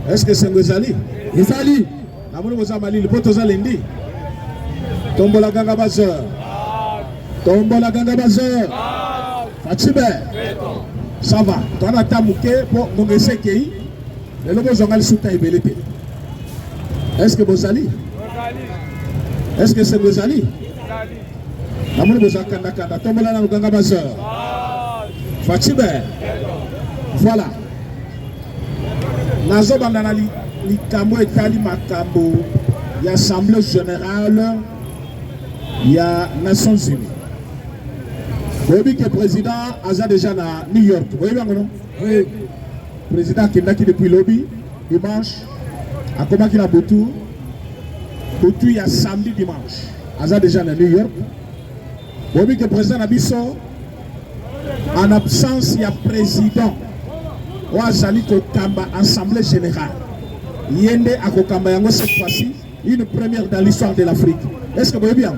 Est-ce que c'est Ngozali? Ngozali. Namouni Mozamali, le potoza lendi. Tombola Ganga Bazeur. Tombola Ganga Bazeur. Fatibé. Ça va. Toi, on a tamouké pour Mongese Kei. Le lobo zongal souta ibelete. Est-ce que Bozali? Est-ce que c'est Ngozali? Namouni Mozakanda Kanda. Tombola Ganga Bazeur. Fatibé. Voilà. Nazo bandana likambo etali makambo ya Assemblée générale ya Nations Unies. Vous voyez que le président a déjà à New York. Vous voyez bien non? Oui. Le président qui est depuis lobby dimanche a commencé la Boutou. Boutou il y a samedi dimanche. A déjà à New York. Vous voyez que le président Nabiso en absence il y a président. Ouazali Kokamba, Assemblée générale. Yende à Kokamba Yango cette fois-ci, une première dans l'histoire de l'Afrique. Est-ce que vous voyez bien?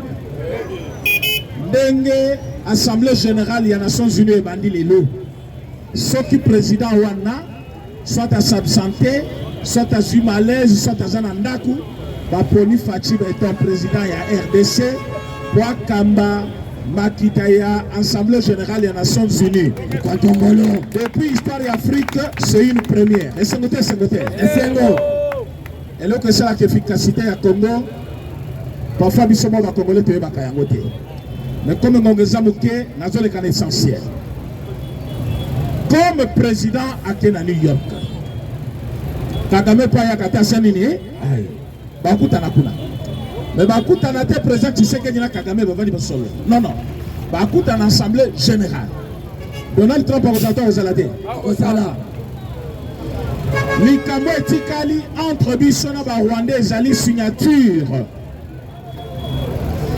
Dengue, Assemblée générale, il y a Nations Unies et Bandi Lelo. Soit qui président Wana, soit à s'absenter, soit à Zumalaise, soit à Zanandaku, Baponi Fatib étant président, il y a RDC, Wakamba. Makitaya, Assemblée générale des Nations Unies. Depuis l'histoire d'Afrique, c'est une première. Et c'est noté. Et là que c'est l'efficacité à Congo, parfois il y a Congolais qui sont mais comme nous avons dit, essentiel. Comme président à New York, Kagame Paya Kata Sanini, Bakutanakuna. Mais Bakuta n'a été présent, tu sais qu'il y a Kagame Bavani Basolo. Non. Bakuta en assemblée générale. Donald Trump a reçu aux Aladé. Likamo etikali entre Bissona et Rwanda et signature.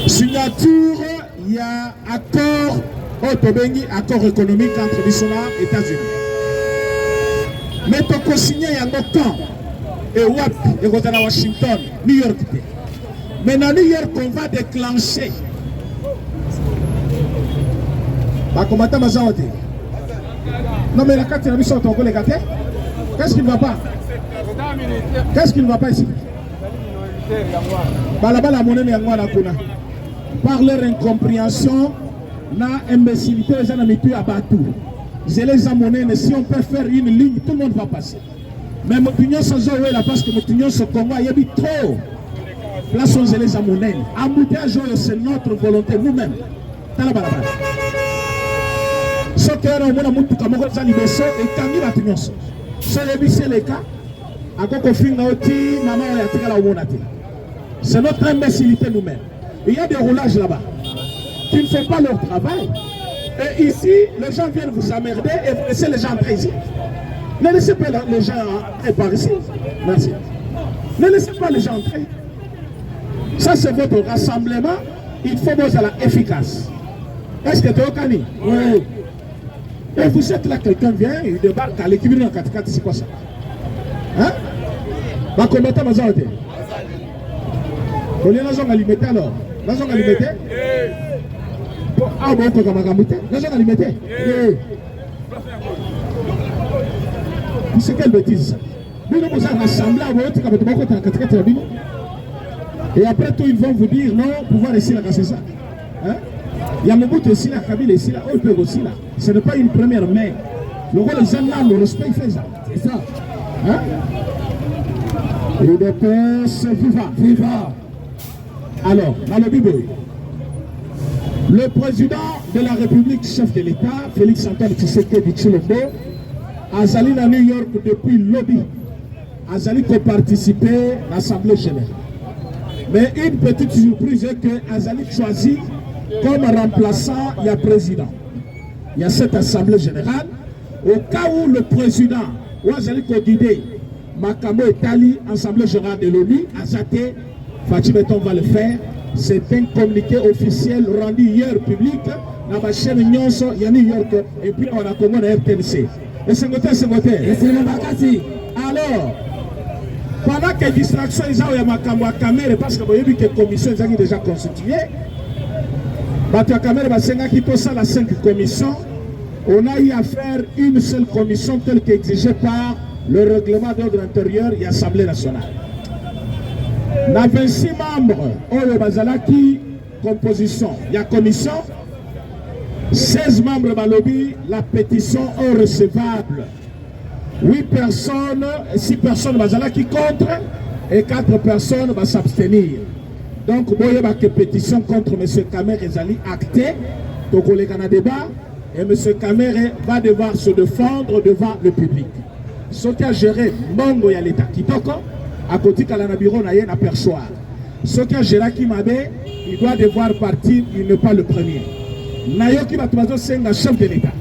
Signature, il y a accord, accord économique entre Bissona et États-Unis. Mais tu peux signer un temps. Et Washington, New York. Mais dans New York, on va déclencher. Non, mais la carte de mission est les gâtés. Qu'est-ce qui ne va pas? Qu'est-ce qui ne va pas ici? Par leur incompréhension, la imbécilité, les gens à Batou. Je les amené, mais si on peut faire une ligne, tout le monde va passer. Mais mon opinion sans eau, là, parce que mon opinion sur Congo, il y a trop. Place on les amené. Embouteillage, c'est notre volonté, nous-mêmes. Ce qui est là, on a monté comme on a libéré et quand il a tenu ça. C'est le cas. À quoi qu'on finit maman a tiré la monnaie. C'est notre imbécilité nous-mêmes. Il y a des roulages là-bas qui ne font pas leur travail. Et ici, les gens viennent vous emmerder et vous laissez les gens entrer ici. Ne laissez pas les gens entrer par ici. Merci. Ne laissez pas les gens entrer. Ça, c'est votre rassemblement. Il faut vous être efficace. Est-ce que tu es au Cani? Oui. Et vous êtes là, quelqu'un vient, il débarque à l'équilibre dans 4-4, c'est quoi ça? Hein? Va combattre ma zone. Vous voulez la zone alimentée alors? La zone alimentée? Ah bon, comment on va monter? La zone alimentée? C'est quelle bêtise ça? Nous nous avons rassemblé à votre côté. Et après tout, ils vont vous dire non, pouvoir ici là, c'est ça. Hein? Il y a Mobutu ici là, Kabila ici là, Olpeg aussi là. Ce n'est pas une première main. Le rôle des gens là, le respect, il fait ça. C'est ça. Hein? UDPS, viva. Alors, dans le Bible, le président de la République, chef de l'État, Félix Antoine Tshisekedi Tshilombo, a allé à New York depuis lobby. A allé participer à l'Assemblée générale. Mais une petite surprise est que Azali choisi comme remplaçant, il y a président. Il y a cette assemblée générale. Au cas où le président, Azali Kodide, Makamo Etali, assemblée générale de l'ONU, Azate, Fatih Beton va le faire. C'est un communiqué officiel rendu hier public dans ma chaîne Nyonso, il y a New York, et puis on a Congo à RTNC. Et c'est voté. Et c'est le Bakati. Alors, pendant que distraction ils ont ma caméra parce que vous avez vu que la commission est déjà constituée. La caméra qui pose la 5 commissions. On a eu à faire une seule commission telle qu'exigée par le règlement d'ordre intérieur et l'Assemblée nationale. Na 26 membres, Oyo Bazalaki, composition, il y a commission, 16 membres Balobi, la pétition est recevable. 8 personnes, 6 personnes Bazalaki contre et 4 personnes vont s'abstenir. Donc, il y a une pétition contre M. Kamer Ezali actée, donc on est en débat, et M. Kamer va devoir se défendre devant le public. Ce qui a géré Mongo ya l'État Kitoko, à côté de la bureau na perchoir. Ce qui a géré Kimabe, il doit devoir partir, il n'est pas le premier. Nayoki Batubazo Senga, chef de l'État.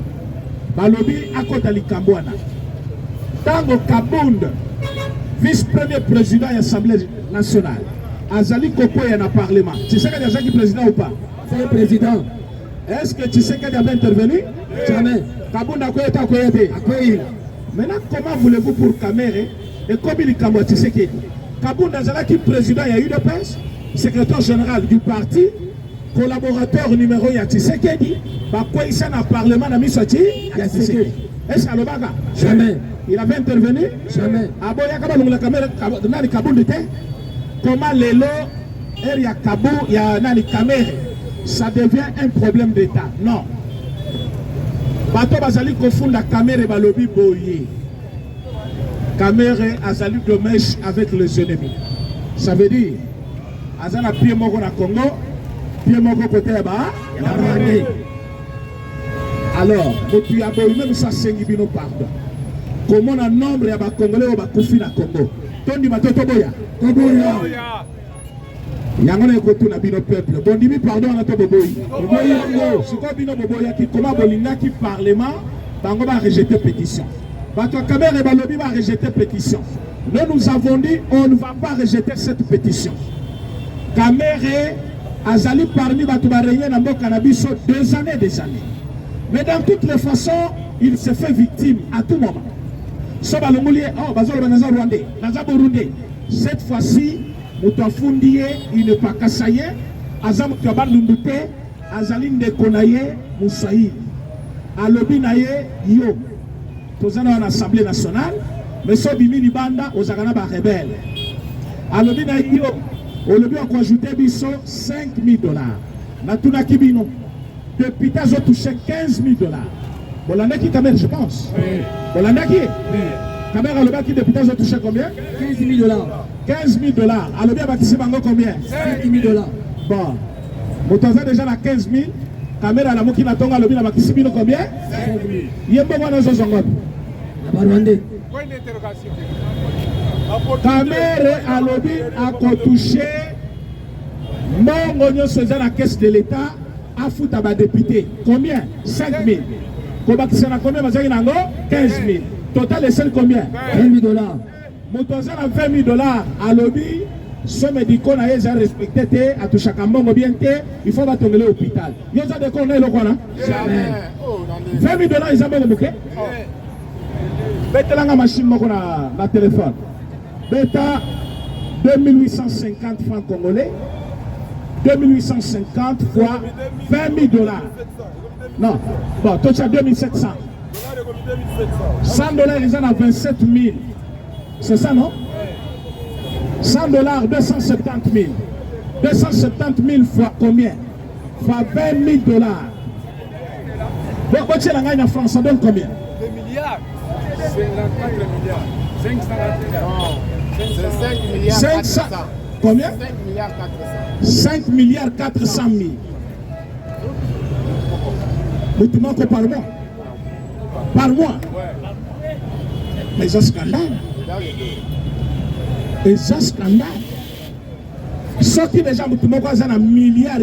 Balobi Akota Likambouana. Tango Kabound, vice-premier président de l'Assemblée nationale. Azali Koko est dans le Parlement. Tu sais qu'il y a qui président ou pas? C'est le président. Est-ce que tu sais qu'il avait intervenu? Jamais. Kabound a quoi été accueilli? Maintenant, comment voulez-vous pour Kamere et comme il est tu sais qu'il Kabound Azala qui président, il y a eu de presse, secrétaire général du parti, collaborateur numéro 1 Tshisekedi, quoi il s'est dans le Parlement dans Misati? Est-ce qu'à l'Obaga? Jamais. Il avait intervenu? Jamais. Ah bon, il y a quand même la caméra dans le Kabound était? Comment les lots, il y a Kabound, il y a Nani Kamer, ça devient un problème d'État. Non. Bato Bazali confond la caméra et Balobi Boye. Caméra Azali de mèche avec les ennemis. Ça veut dire, Azana pied moko na Congo, pied moko côté là-bas, il y a Rwandais. Alors, tu as beau même ça 5 bino pardon. Comment on a nombre ya ba Congolais au ba kufi na Congo. Tondi batoto boya. Toboya. Yangone kotu na bino peuple. Bon dimi pardon na to boboyi. Boboyi ngo. Siko bino boboya ki comment bolinga ki parlement bango ba rejeter pétition. Bato Kamer et Balobi va rejeter pétition. Nous avons dit on ne va pas rejeter cette pétition. Kamer Azali parmi Bato Bareye na mboka na biso 2 années des années. Mais dans toutes les façons, il se fait victime à tout moment. Cette fois-ci, il n'est pas kassaye, Azam Kabalundute, Azaline de Konaye, Moussaï. Alobinaye, yo. Tozana en Assemblée nationale, mais so bimini banda, Ozagana ba rebelle. Alobinaye, yo. Olobi a ajouté biso $5,000. Natuna Kibino. Depuis qu'ils ont touché $15,000. Bolanda qui Kamer, je pense. Bolanda qui? Kamer a le bas qui depuis qu'ils ont touché combien? $15,000. $15,000. Alors bien bâtissé bango combien? $5,000. Bon. Motoza déjà à 15,000. Kamer a la moki na tonga le bien bâtissé bino combien? 5,000. Yembo wana zo zongote. La Rwandais. Point d'interrogation. Kamer a lobby a touché Mongo nyonso eza na caisse de l'État. A foutre à député. Combien? 5,000. Combien 15,000. Total est combien? $20,000. Motoza na $20,000 à lobby. Ce médicaux na yeza respecté à tout chaque mbongo bien il faut battre l'hôpital. Yoza de qu'on est le quoi là? Jamais. $20,000 ils ont bouquet. Bête la machine moko na téléphone. Bêta 2850 francs congolais. 2850 fois $20,000. Non, bon, toi tu as 2700. $100, ils en ont 27,000. C'est ça, non? $100, 270,000. 270,000 fois combien? Fois $20,000. Bon, tu es en France, ça donne combien? Des milliards. 54 milliards. 500 milliards. 500. Combien? 5,4 milliards 400 000. Mais tu manques par mois. Par mois. Mais c'est un scandale. Et c'est un scandale. Ce qui déjà tu manques un milliard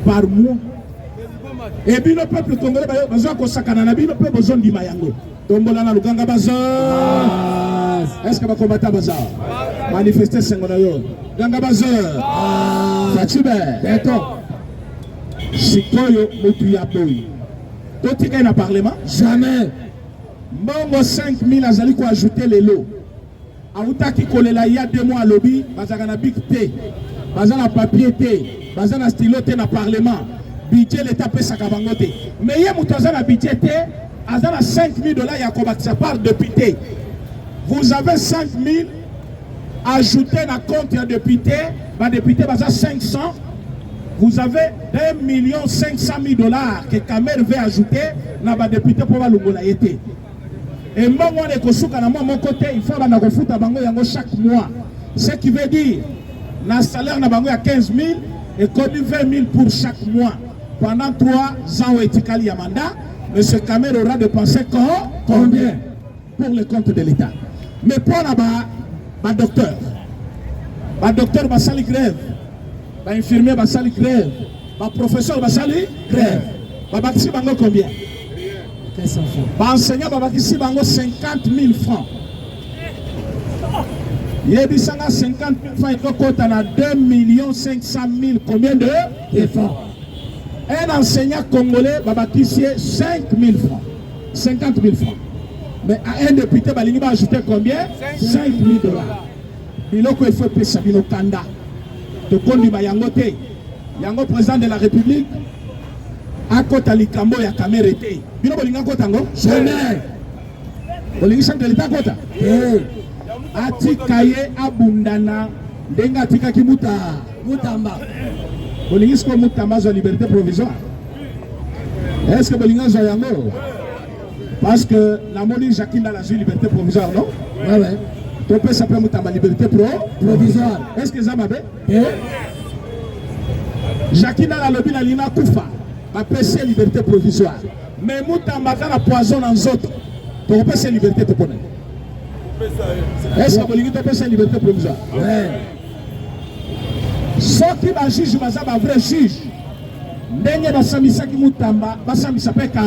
par mois. Et puis le peuple congolais, le besoin de Mayango. Tombolana Luganga Bazar. Est-ce que va combattre Bazar? Manifester Sengonayo. Ganga Bazar. Fatube. D'accord. Sikoyo Motuya Boy. Toi, tu as un parlement? Jamais. Mongo 5,000 Azali ko ajouter les lots. Aouta qui colle là il y a 2 mois à lobby, bazana big T. Bazana papier T. Bazana stylo T na parlement. Budget l'État peut s'acabangoter. Mais il y a Moutaza na budget T. à 5 000 $, il y a combattu par député. Vous avez 5 000 ajouté dans le compte de député, le député a 500. Vous avez 2 500 000 $ que Kamer veut ajouter dans le député pour le Longola-Yété. Et moi, mon côté, il faut que chaque mois. Ce qui veut dire, le salaire est à 15 000 et connu 20 000 pour chaque mois. Pendant 3 ans, il y a mandat. M. Kamer aura dépensé combien pour le compte de l'État. Mais pour le docteur, va sali grève, infirmier va sali grève, professeur va sali grève. Va bâtir combien? 500 francs. Enseignant va bâtir 50 000 francs. Il y a 50 000 francs, il faut à 2 500 000 combien de francs? Un enseignant congolais va bâtir 5 000 francs. 50 000 francs. Mais à un député, il va ajouter combien? 5 000 $. Il faut payer ça, il Kanda. De Kondi Bayangote, Yango président de la République, à côté de l'Ikambo, il y a Kamérete. Il y a un Kotango? Jamais. Il y a un Kotango? Kota? Atikaye Abundana, Denga Tika Kimuta, Mutamba. Il y a un Mutamba de liberté provisoire. Est-ce que il y a un Yango? Parce que la monnaie Jacqueline a la liberté provisoire, non? Ouais, ouais. Tu peux s'appeler Moutamba liberté provisoire. Est-ce que ça m'a fait? Jacqueline a la lobby la Lina Koufa. Ma PC liberté provisoire. Mais Moutamba a la poison dans les autres. Tu peux faire liberté te connaître. Est-ce que tu peux faire liberté provisoire? Ouais. Ce qui va juger, c'est un vrai juge. N'est-ce pas Samisa qui Moutamba, Samisa Peka.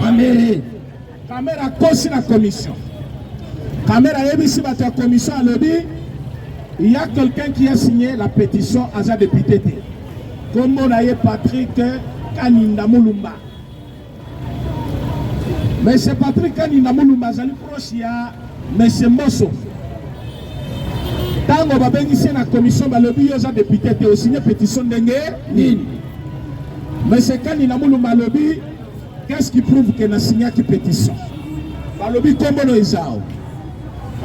Améré. Caméra cause la commission. Caméra ici la commission à lobby. Il y a quelqu'un qui a signé la pétition à sa député. Comme on a eu Patrick Kaninda Moulumba. Mais c'est Patrick Kaninda Moulumba, c'est proche il y a M. Mosso. Tant qu'on va bénéficier de la commission, le lobby a député a signé pétition d'Engue. Mais c'est Kaninda Moulumba lobby. Qu'est-ce qui prouve qu'il a signé une pétition? Le lobby comme on est là.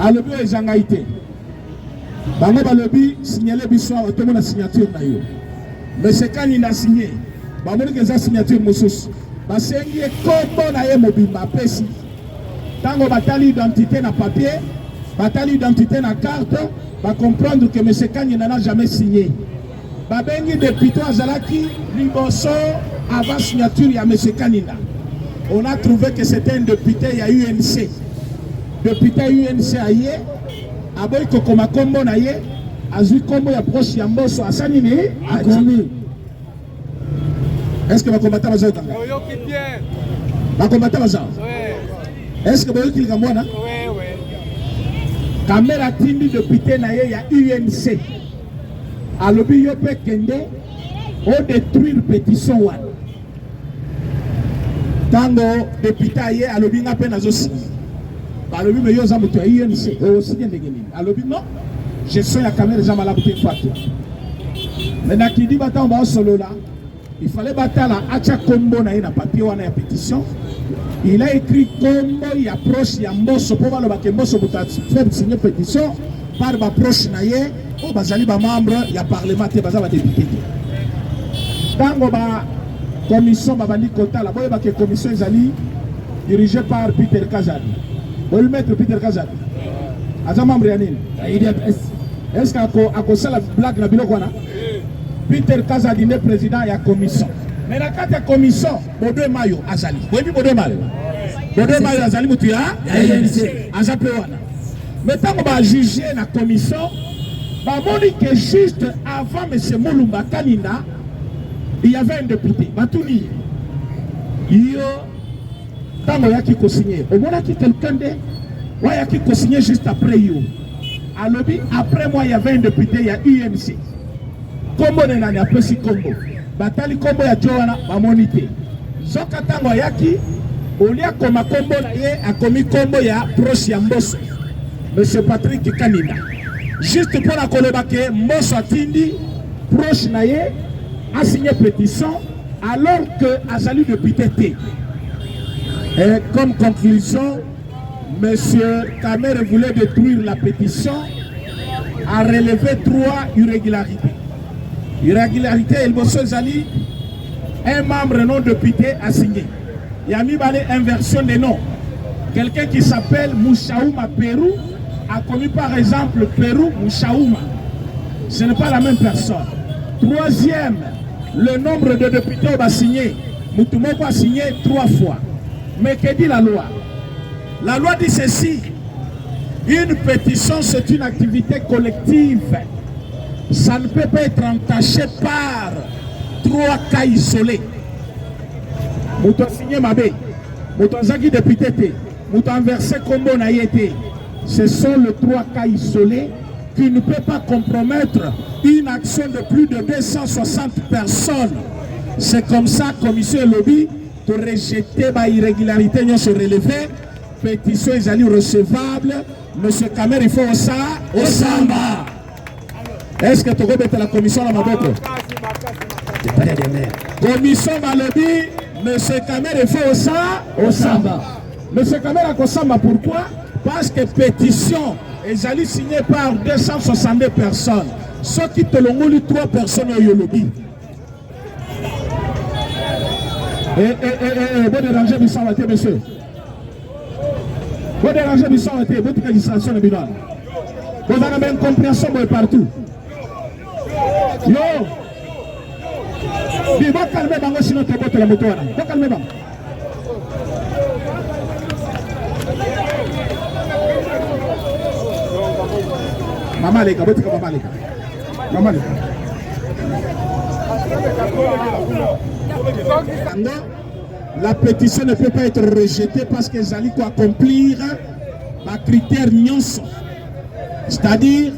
Le lobby est en Haïti. Le lobby signalé bissoir tout le monde a signature. Mais c'est quand il a signé. Il a signature Moussous. C'est comme on a eu mobile. Tant qu'on a l'identité dans papier, l'identité dans carte, on va comprendre que M. Kanye n'a jamais signé. Les députés Azalaki, Liboso, avant signature, il y a M. Kanina. On a trouvé que c'était un député, il y a UNC. Député UNC aïe, aboy kokoma kombo na ye, azui kombo ya proche ya mboso asani ni akomi. Est-ce que va combattre bazao kanga? Va combattre bazao? Est-ce que boyo kilika mwana? Oui. Caméra tindi député na ye ya UNC. Alobi yo pe kende o détruire pétition wan. Tango député aye alobi nga pe nazo signer. Alobi me yo za mutu ya UNC o signer ndenge nini. Alobi non. Je suis la caméra za malabu te fatu. Maintenant qui dit bata on va solo là. Il fallait battre la acha combo na ye na papier wana ya pétition. Il a écrit combo il approche ya mboso pour voir le bakemboso buta faire signer pétition par ba proche na ye o bazali ba membre ya parlement te bazaba député. Tango ba commission babandi kota la boye ba ke commission ezali dirigée par Peter Kazadi. Boye maître Peter Kazadi. Aza membre ya nini? Est-ce qu'à ça la blague na biloko wana? Peter Kazadi est président de la commission. Mais dans la commission, Bodo Mayo Azali. Vous voyez Bodo Mayo? Bodo Mayo Azali, Moutia, Azapewana. Mais quand on va juger la commission, on dit que juste avant M. Moulumba Kanina, il y avait un député, Batouni. Quand on a qui co-signé, on a qui quelqu'un de. On a qui co-signé juste après yo. Alors, après moi, il y avait un député, il y a UNC. Kombo nena ni apesi kombo batali kombo ya Joana bamonite zoka tango yaki olia koma kombo na ye akomi kombo ya proche ya Mboso Monsieur Patrick Kanina juste pour la koloba ke Mboso atindi proche na ye a signé pétition alors que azali député te Et comme conclusion, M. Kamere voulait détruire la pétition, a relevé 3 irrégularités. Irrégularité, Elbosso Zali, un membre non député a signé. Il y a mis inversion des noms. Quelqu'un qui s'appelle Moussaouma Pérou a commis par exemple Pérou Moussaouma. Ce n'est pas la même personne. Troisième, le nombre de députés va signer. Moutoumoko a signé 3 fois. Mais que dit la loi? La loi dit ceci. Une pétition, c'est une activité collective. Ça ne peut pas être entaché par 3 cas isolés. Mouton signé Mabé. Mouton Zagi député. Mouton versé Kombo Nayete. Ce sont les 3 cas isolés qui ne peuvent pas compromettre une action de plus de 260 personnes. C'est comme ça, commission et lobby, pour rejeter l'irrégularité, nous se relever, pétition est allée recevable, monsieur Kamer, il faut ça, au Samba. Est-ce que tu veux mettre la commission à ma botte? Commission va lobby, monsieur Kamer, il faut ça, au Samba. Monsieur Kamer a Samba, pourquoi? Parce que pétition est allée signée par 262 personnes. Ceux qui te l'ont eu 3 personnes au lobby. Vous dérangez, monsieur. Vous dérangez, votre législation est bidon. Vous avez une compréhension partout. Yo! Vous calmez, sinon tu vas la moto. Vous calmez. Maman les gars, maman les gars. La pétition ne peut pas être rejetée parce que Zali doit accomplir les critères nyonso. C'est-à-dire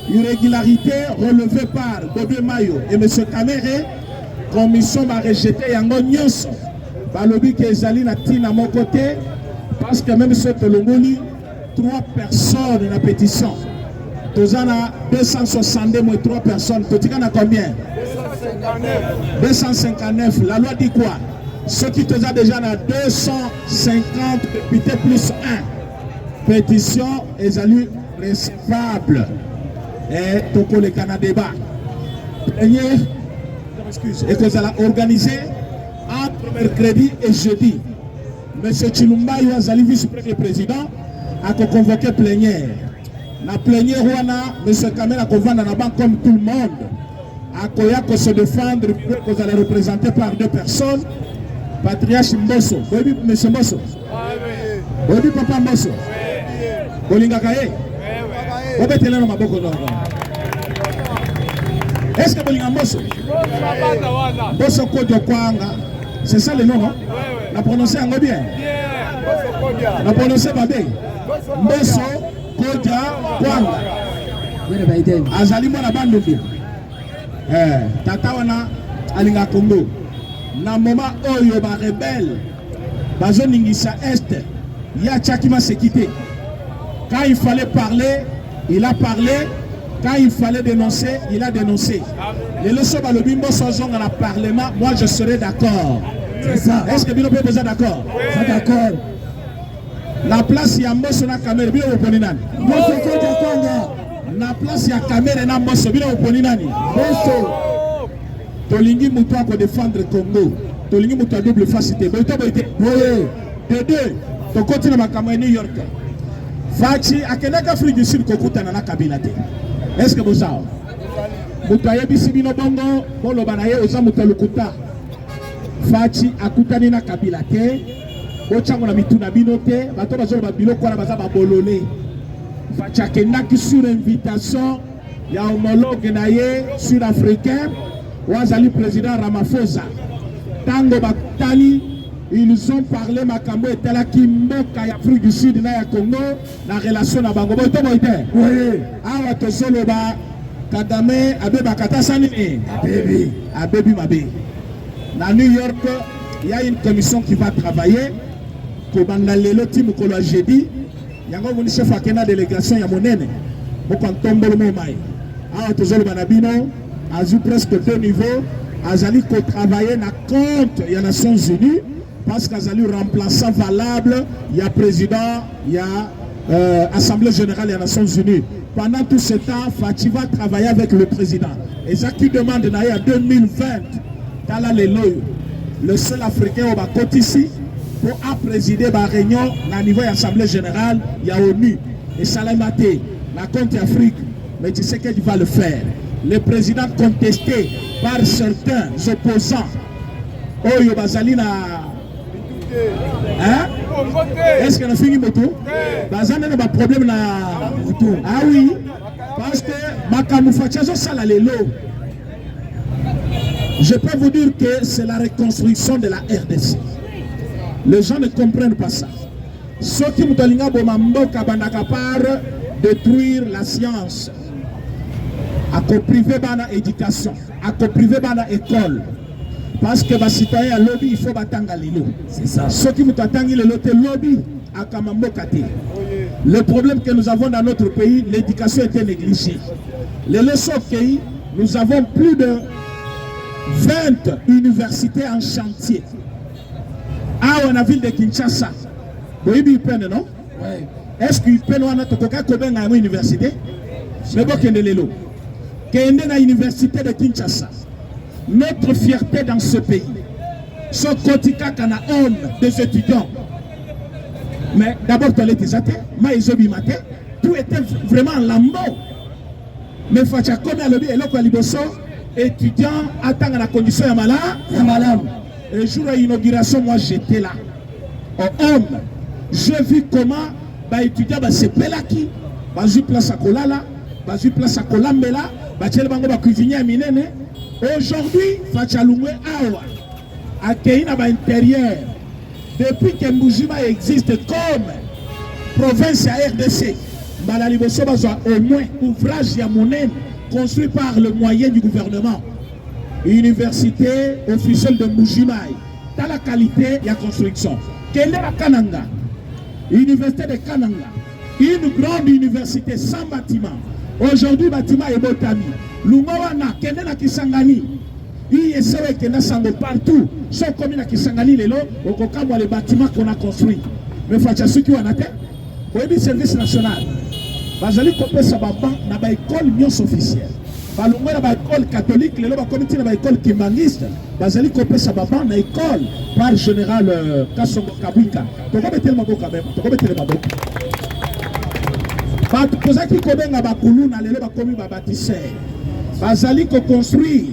irrégularité relevée par Bobé Mayo et M. Kamere, commission va rejeter yango nyonso. Balobi que Zali na tina mon côté parce que même ce Tolongoli 3 personnes dans la pétition. Tous en a 262 moins 3 personnes. Tu en as combien? 259. La loi dit quoi? Ceux qui te ont déjà 250 députés plus 1. Pétition est allée recevable. Et Toko le Canada débat. Et que ça a organisé entre mercredi et jeudi. M. Chilumba Yuazali, vice-premier président, a convoqué plénière. La plénière, M. Kamel a convoqué dans la banque comme tout le monde. A Koya se défendre, que vous allez représenter par 2 personnes. Patriarche Mbosso. Vous avez dit M. Mbosso? Vous avez dit Papa Mbosso? Bolingakaye? Vous avez dit le nom de Maboko? Est-ce que Bolinga Mbosso? Mbosso Kodjo Kwanga. C'est ça le nom, non? La prononcer en bien? La prononcer Babé? Mbosso Kodjo Kwanga. Azali Mwana Bandobi. Tata wana alinga Congo. Na moment oyo ba rebelle bazo ningisa est ya Tchakima s'est quitté. Quand il fallait parler, il a parlé. Quand il fallait dénoncer, il a dénoncé. Les leçons ba le bimbo sozong dans le parlement, moi je serai d'accord. C'est ça. Est-ce que Bino peut poser d'accord? Oui. D'accord. La place ya Mbosso na Kamere Bino oponi nani? Mbosso ko na place ya Kamere na Mbosso Bino oponi nani? Mbosso. Tolingi Moutou pour défendre le Congo. Tolingi Moutou à double facilité. De 2, tu continues à Cameroun New York. Fachi, à quel Afrique du Sud, Kokuta na Kabila. Est-ce que vous savez? Moutou a yebisi bino bongo, pour le banaye, osa Moutou Lukuta. Fachi, akutani na Kabila. Ochango na mituna binote, bato bazolo babilo kwa na baza babolole. Fachi akendaki sur invitation, ya homologue na ye sud-africain. Ouazali président Ramaphosa. Tango Baktani, ils ont parlé Makambo et Telaki Mboka ya Afrique du Sud na ya Congo, la relation na Bango. Boito boite. Oui. Awa tosolo ba Kagame Abeba Katasani. Abebi Mabe. Na New York, il y a une commission qui va travailler. Pour Bandalelo Tim Kolo jeudi, yango moni chef akena délégation ya monene. Boko ntombolo mo mai. Awa tosolo banabino. A presque 2 niveaux, Azali ko travailler na compte des Nations Unies parce qu'Azali remplaçant valable, il y a président, il y a Assemblée générale des Nations Unies. Pendant tout ce temps, Fati va travailler avec le président. Et ça qui demande en 2020, le seul Africain au côté ici pour présider la réunion à niveau de l'Assemblée générale, il y a ONU. Et Salamate, la Compte Afrique, mais tu sais qu'il va le faire. Le président contesté par certains opposants. Oh, yo bazali na hein? Est-ce qu'on a fini moto? Bazali na ba problème na moto. Ah oui, parce que makamufachazo sala lelo. Je peux vous dire que c'est la reconstruction de la RDC. Les gens ne comprennent pas ça. Ceux qui me donnent détruire la science, à priver bana éducation, à priver bana école. Parce que les citoyens lobby, il faut batanga lilo. C'est ça. Ceux qui me t'attendent le lobby à Kamambokate. Le problème que nous avons dans notre pays, l'éducation était négligée. Les leçons pays, nous avons plus de 20 universités en chantier. Ah, on a ville de Kinshasa. Oui, il peine, non? Oui. Est-ce qu'il peine ou n'a pas une université? Mais bon, qu'il y a une université de Kinshasa. Notre fierté dans ce pays. Ce quotidien qu'on a honte des étudiants. Mais d'abord, tu allais te matin, tout était vraiment en lambeau. Mais Fatia, comme il y a le et là, étudiants attendent la condition de malade. Le jour de l'inauguration, moi j'étais là. Au homme, j'ai vu comment les étudiants se pelaki, ils place à Kolala, ils place à Kolambela, ils cuisinier à Minene. Aujourd'hui, Fachalumwe Awa, accueilli dans l'intérieur, depuis que Mboujima existe comme province à RDC, Balaliboso au moins ouvrage Yamonen construit par le moyen du gouvernement. Université officielle de Mboujimai, dans la qualité de la construction. Quelle est la Kananga? Université de Kananga, une grande université sans bâtiment. Aujourd'hui, le bâtiment est botami. Lungawana, quelle est la Kisangani? Il y a ceux qui sont partout. Sont comme la Kisangani, les bâtiments qu'on a construits. Mais il faut que ceux qui ont été, le service national. Bazali Kopé Sababan n'a pas école union officielle. Balungwe na école catholique, les lois comité na école kimbaniste. Bazali Kopé Sababan na école par général Kassongo Kabwika. Toko mettre maboko quand même. Toko mettre maboko. Ba kozaki kobenga bakulu na lelo bakomi ba bâtisseur. Bazali ko construire,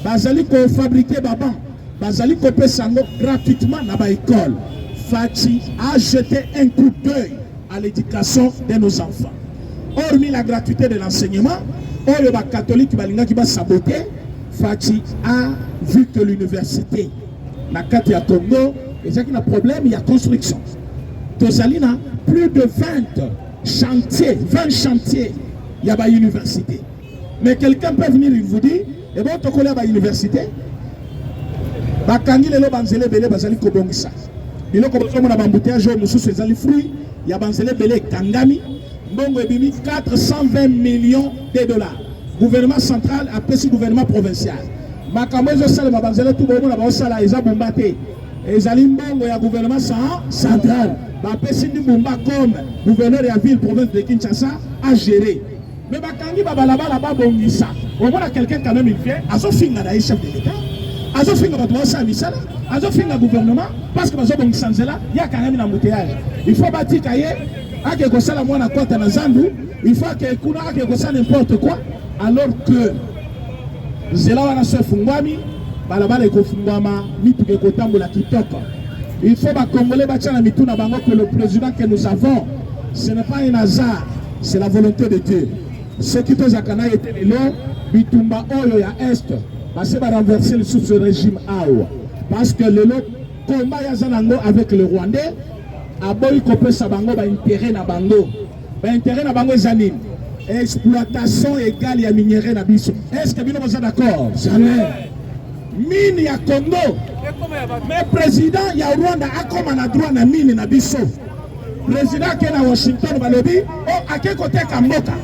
bazali ko fabriquer baban, bazali Kopé sango gratuitement na ba école. Fati a jeté un coup d'œil à l'éducation de nos enfants. Hormis la gratuité de l'enseignement, les catholiques qui va saboter, Fati a vu que l'université, la carte à Congo, il y a un problème, il y a construction. Tosalina, plus de 20 chantiers, il y a une université. Mais quelqu'un peut venir et vous dire, et bon, tu connais l'université, Bakangi le banzele belé bazali kobongisa. Il y a un embouteillage au Moussou, c'est les fruits, il y a banzele belé Kangami. Bongo ebimi 420 millions de dollars. Gouvernement central a payé le gouvernement provincial. Makamozo sale mabanzela tout bon na ba sala eza bombate. Ezali mbongo ya gouvernement central. Ba pesi ndi bomba comme gouverneur ya ville province de Kinshasa a géré. Mais bakangi babalaba ba bongisa. On voit quelqu'un quand même il vient, azo finga na chef de l'état. Azo finga ba tosa misala, azo finga gouvernement parce que bazo bongisa nzela ya quand même na embouteillage. Il faut bâtir cahier. Il faut que ça n'importe quoi, alors que il faut que le président que nous avons, ce n'est pas un hasard, c'est la volonté de Dieu. Ce qui peut zakana était là, bitumba oyo ya est, parce que va renverser sous ce régime awa, parce que le combat yazanango avec le Rwandais. Aboy Kopé Sabango ba intérêt na bango. Ba intérêt na bango zanine. Exploitation égale ya minerai na biso. Est-ce que bino vous êtes d'accord? Jamais. Mine ya Congo. Mais président ya Rwanda a comme un droit na mine na biso. Président qui est à Washington ba lobi, oh à quel côté Kamboka.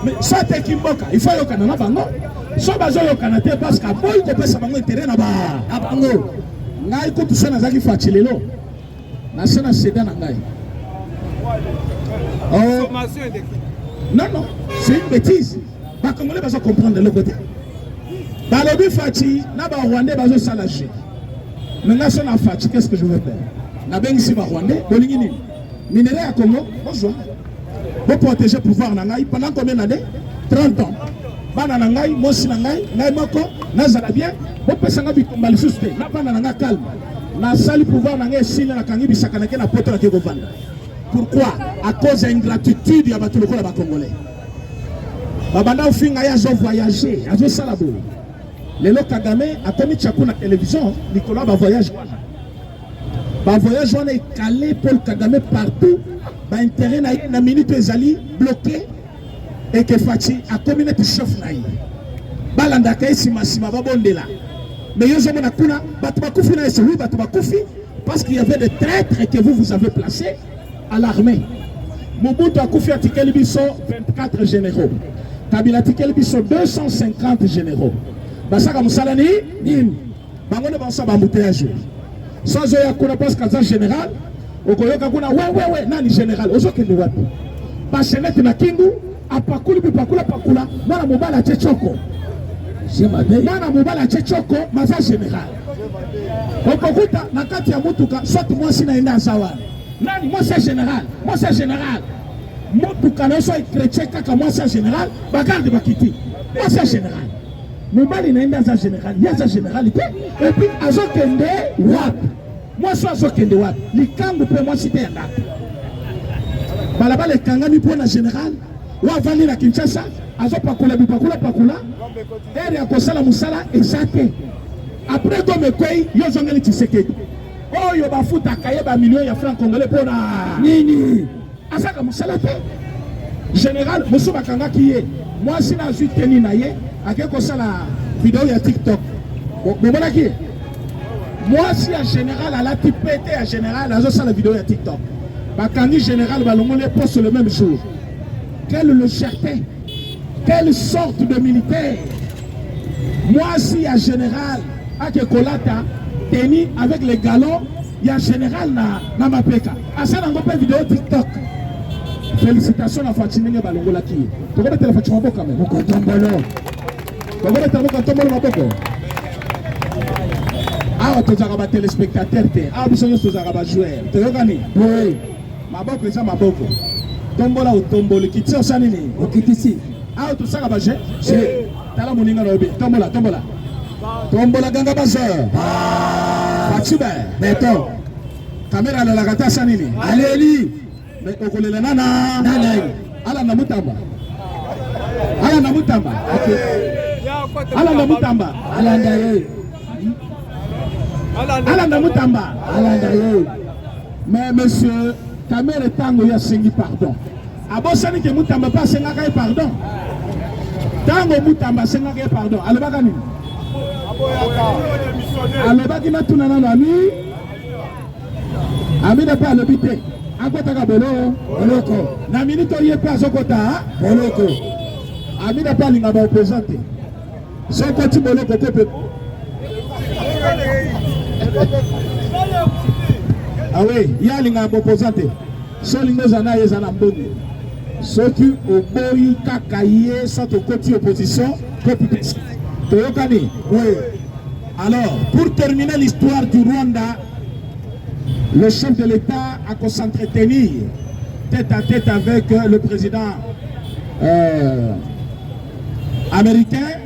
Mais ça te Kimboka, il faut yokana na bango. So bazo yokana te parce que Aboy Kopé Sabango intérêt na bango. ngai ko tusana zaki fachilelo na sena seda na ngai. Formation et non, non, c'est une bêtise. Bah, Congolais va comprendre de l'autre côté. Bah, le but Fati, n'a pas Rwandais, va se salager. Maintenant, si on a Fati, qu'est-ce que je veux faire? N'a pas ici, Rwandais, Bolingini. Minerai à Congo, bonjour. Pour protéger le pouvoir Nangaï pendant combien d'années? 30 ans. Bah, Nangaï, moi, si Nangaï, Nangaï Moko, Nazara bien, pour passer un bitumba le susté, n'a pas Nangaï calme. N'a sali pouvoir Nangaï, si la Kangi, Bisakanake, la pote la Kégovanda. Pourquoi? À cause de l'ingratitude de la Congolais. Babanda au fin a voyagé, a salabo. Le Kagame a commis Tchakou na télévision, Nicolas va voyage. Va voyage on est calé Paul Kagame partout. Ba intérêt na minute ezali bloqué et que Fati a commis notre chef naï. Balanda kay sima ba bondela. Mais yozo mona kuna batba kufi na ese oui batba kufi parce qu'il y avait des traîtres que vous avez placés à l'armée. Mobutu a koufi artikel biso 24 généraux. Kabila artikel biso 250 généraux. Basaka musalani nini? Bangone bansa ba mouteage. Sans oya kuna parce qu'un général, okoyoka kuna ouais nani général ozokende wapi? Ba senete na kingu apakuli bipakula pakula mwana mobala chechoko. Mwana mobala chechoko maza général. Okokuta na kati ya mutuka soit moi sina enda sawa. Nani, moi c'est général, moi c'est général. Moi pour qu'on soit chrétien, quand moi c'est général, bagarde bakiti. Moi c'est général. Mon mari n'est pas un général, il y a sa généralité. Et puis azokende wap. Moi je suis azokende wap. Les kangu peut moi citer un date. Balaba les kangani pour un général. Ou avali la Kinshasa, azopakula bipakula pakula. Et ya kosala musala exacté. Après comme quoi, yo zongeli Tshisekedi. Oh, yo ba futa kaye ba millions ya francs congolais pour na nini asaka musalate général musu bakanga kiye moi si na zui teni na ye akeko sala vidéo ya TikTok bomona ki moi si ya général ala tipete ya général azo sala vidéo ya TikTok bakangi général balongole poste le même jour. Quelle légèreté, quelle sorte de militaire. Moi si ya général akekolata teni avec les galons, il y a un général na mapeka. Asa na ngope vidéo TikTok. Félicitations à Fatinenge Balongola qui. Tu vas mettre la Fatima Boka mais Boko Tombolo. Tu vas mettre la Boka Tombolo Maboko. Ah, tu as rabattu téléspectateurs. Ah, vous savez tu as rabattu joueur. Tu as gagné. Oui. Maboko c'est Maboko. Tombola ou Tombolo qui tient ça nini. Okitisi. Ah, tu as rabattu. C'est. Tala moninga lobi. Tombola. Tombola ganga baza. Fatima. Beto. Caméra la gata sanini. Allez. Mais okolela nana. Ala na mutamba. Ala na mutamba. Ala na mutamba. Ala ndaye. Ala na mutamba. Ala ndaye. Mais monsieur, caméra tango ya sengi pardon. Abosani ke mutamba pas senga kay pardon. Tango mutamba senga kay pardon. Alobaka nini? Alobaki na tunana na ami. Ami na pas alobité. Akotaka bolo boloko na minute oye pe azokota boloko ami na pas linga ba opposante sokoti boloko te pe ah oui ya linga ba opposante so lingo zana yezana mbongo soki oboyi kaka ye soto koti opposition copy-paste toyokani oui. Alors pour terminer l'histoire du Rwanda, le chef de l'État a qu'à s'entretenir tête à tête avec le président américain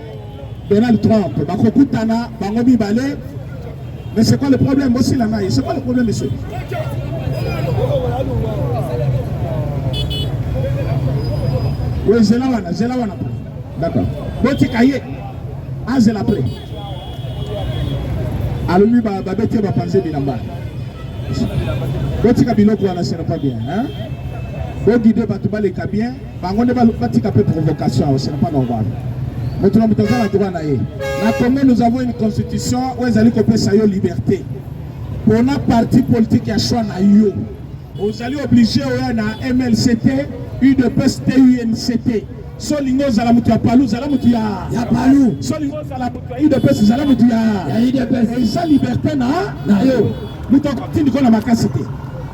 Donald Trump. Mais c'est quoi le problème aussi là? C'est quoi le problème, monsieur? Oui, c'est là. D'accord. Botikaye, ah, c'est la plaie. Alors lui, babete va penser bilamba. Botika biloko wana ce n'est pas bien, hein? Bo guider batuba les bien, bangonde ba batika peu provocation, ce n'est pas normal. Maintenant nous avons droit na ye. Na Congo nous avons une constitution où ezali kopesa yo liberté. Pour na parti politique ya choix na yo. Vous allez obligé na MLCT, UDPS, UNCT. Solingo zala mutu ya palu zala mutu ya palu. Solingo zala mutu ya IDPS zala mutu ya IDPS. Eza liberté na yo. Mutu akotindi kona makasi te.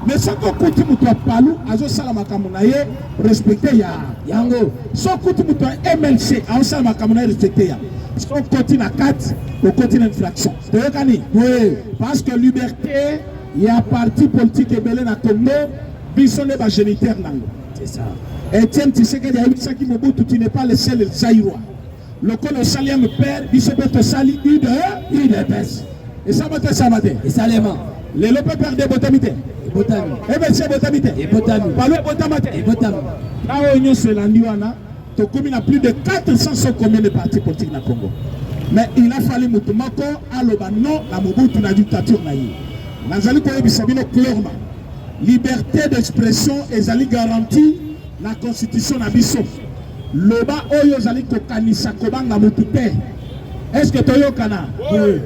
Mais soko kuti mutu ya palu azo sala makambo na ye respecté ya yango. Soko kuti mutu ya MLC azo sala makambo na ye respecté ya. Soko kuti na 4 au côté d'infraction. Toyokani? Oui. Parce que liberté il y a parti politique ebele na Congo biso ne ba géniteur nango. C'est ça. Etienne Tshisekedi a dit que Mobutu, tu n'es pas le seul Zaïrois. Le col Salia me perd, Bissobeto Sali, UDPS. Et ça va te samater. Et ça les mains. Les lopes perdent des botamité. Et botami. Et bien c'est botamité. Et botami. Parle botamate. Et botami. Là où nous sommes l'Andiwana, tu communes à plus de 400 combien de partis politiques dans le Congo. Mais il a fallu Moutoumako, Aloba, non, la Mobutu, la dictature naïe. Nazali Koye Bissabino clairement. Liberté d'expression est garantie. La constitution na biso loba oyo zali ko kanisa kobanga mutute. Est-ce que toyo kana? Oui.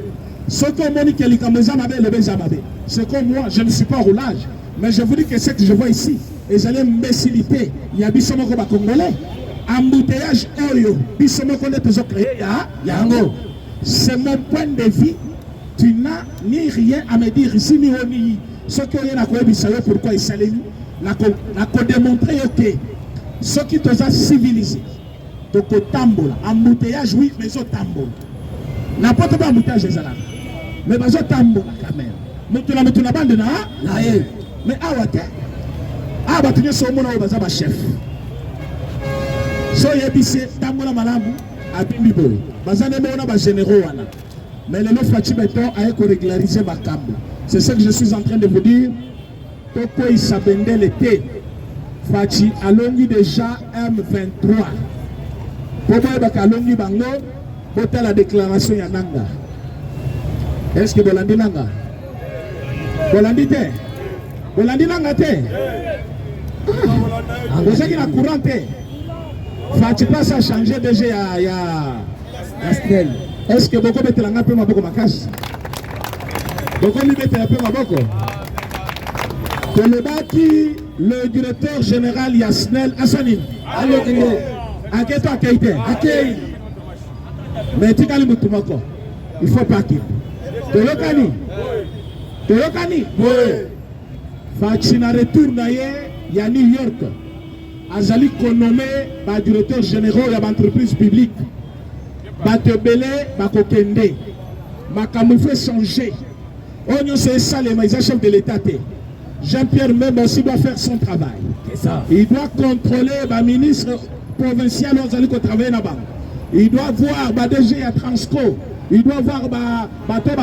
Ce que moni ke likameza mabe le beza mabe. C'est comme moi, je ne suis pas au roulage, mais je vous dis que ce que je vois ici, et j'allais imbécilité, il y a biso moko ba congolais. Embouteillage oyo biso moko ne tozo créer ya yango. C'est mon point de vue. Tu n'as ni rien à me dire ici ni oni. Ce que rien à quoi bisayo pourquoi il s'allait na ko démontrer que ceux qui sont civilisés donc au tambola embouteillage oui mais au tambola n'importe pas embouteillage les alams mais au tambola quand même mutu na bande na mais awate abatunye so mona obaza ba chef so yebise tambola malamu abimbi boy bazane mona ba généraux wana mais le Fachi Beton a ko régulariser ba kambo. C'est ce que je suis en train de vous dire. Pourquoi il s'abendait l'été? Fachi alongi déjà M23. Pourquoi il a alongi bango? Pour la déclaration Yananga. Est-ce que Bolandi Nanga? Bolandi te? Bolandi Nanga te? Vous savez qu'il a courant te? Fachi passe à changer déjà il y a Stell. Est-ce que beaucoup de Telanga peut m'avoir ma casse? Beaucoup de Telanga peut m'avoir le directeur général Yasnel Assanin. Mais tu il faut pas qu'il. Tolokani. Faxina retourne il y a New York. Azali nommé par directeur général de l'entreprise publique. Batebele, Bakokende. Makamoufe changer. On sait ça, les chefs de l'État. Jean-Pierre même aussi doit faire son travail. Ça. Il doit contrôler le ministre provincial qui travaille là-bas. Il doit voir le DG à Transco. Il doit voir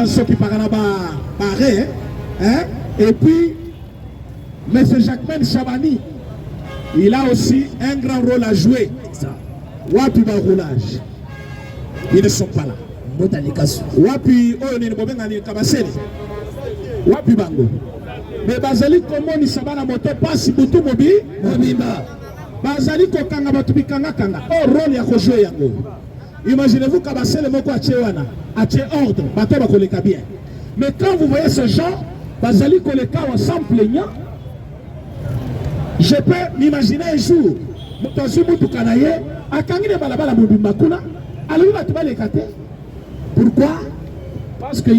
ceux qui parlent là-bas. Et puis, M. Jacquemin Chabani, il a aussi un grand rôle à jouer. Wapi ba roulage. Ils ne sont pas là. Wapi Oyonene Bobengani Kabasele. Wapi Bango. Mais Bazali Komoni Sabana Moto passe Boutou Mobi. Bazali Kokanga Batubi Kanga Kanga. Oh, rôle ya jouer yango. Imaginez-vous Kabasele Moko Achewana. Ache ordre. Bato Bakoleka bien. Mais quand vous voyez ce genre, Bazali Koleka wa sans plaignant, je peux m'imaginer un jour, Motosu Moutou Kanaye, Akangine Balabala Moubimbakuna, alors il va te balekate. Pourquoi? Parce que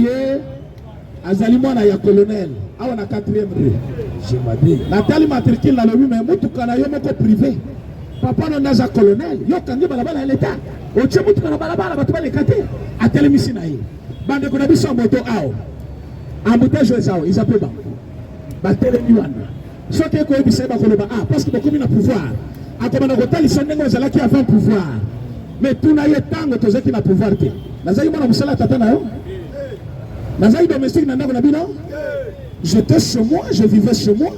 Azali Mwana ya colonel, awa na 4e rue. Je m'habille. Nathalie matricule la lobby, mais Moutou Kanaye moko privé. Papa non naza colonel, yo kangi balabala l'état. Oche Moutou Kanaye balabala ba te balekate. Atele misinaye. Bande ko na biso moto ao. Embouteillage ezao, ils appellent ba. Ba tele miwana. Ce qui est quoi, parce que beaucoup de pouvoir. À comme on a retenu les sonneaux qui avaient pouvoir. Mais tout n'a pas tant que qui n'a pouvoir. Nazaï mona musala tatana yo. Nazaï domestique n'a pas non. J'étais chez moi, je vivais chez moi.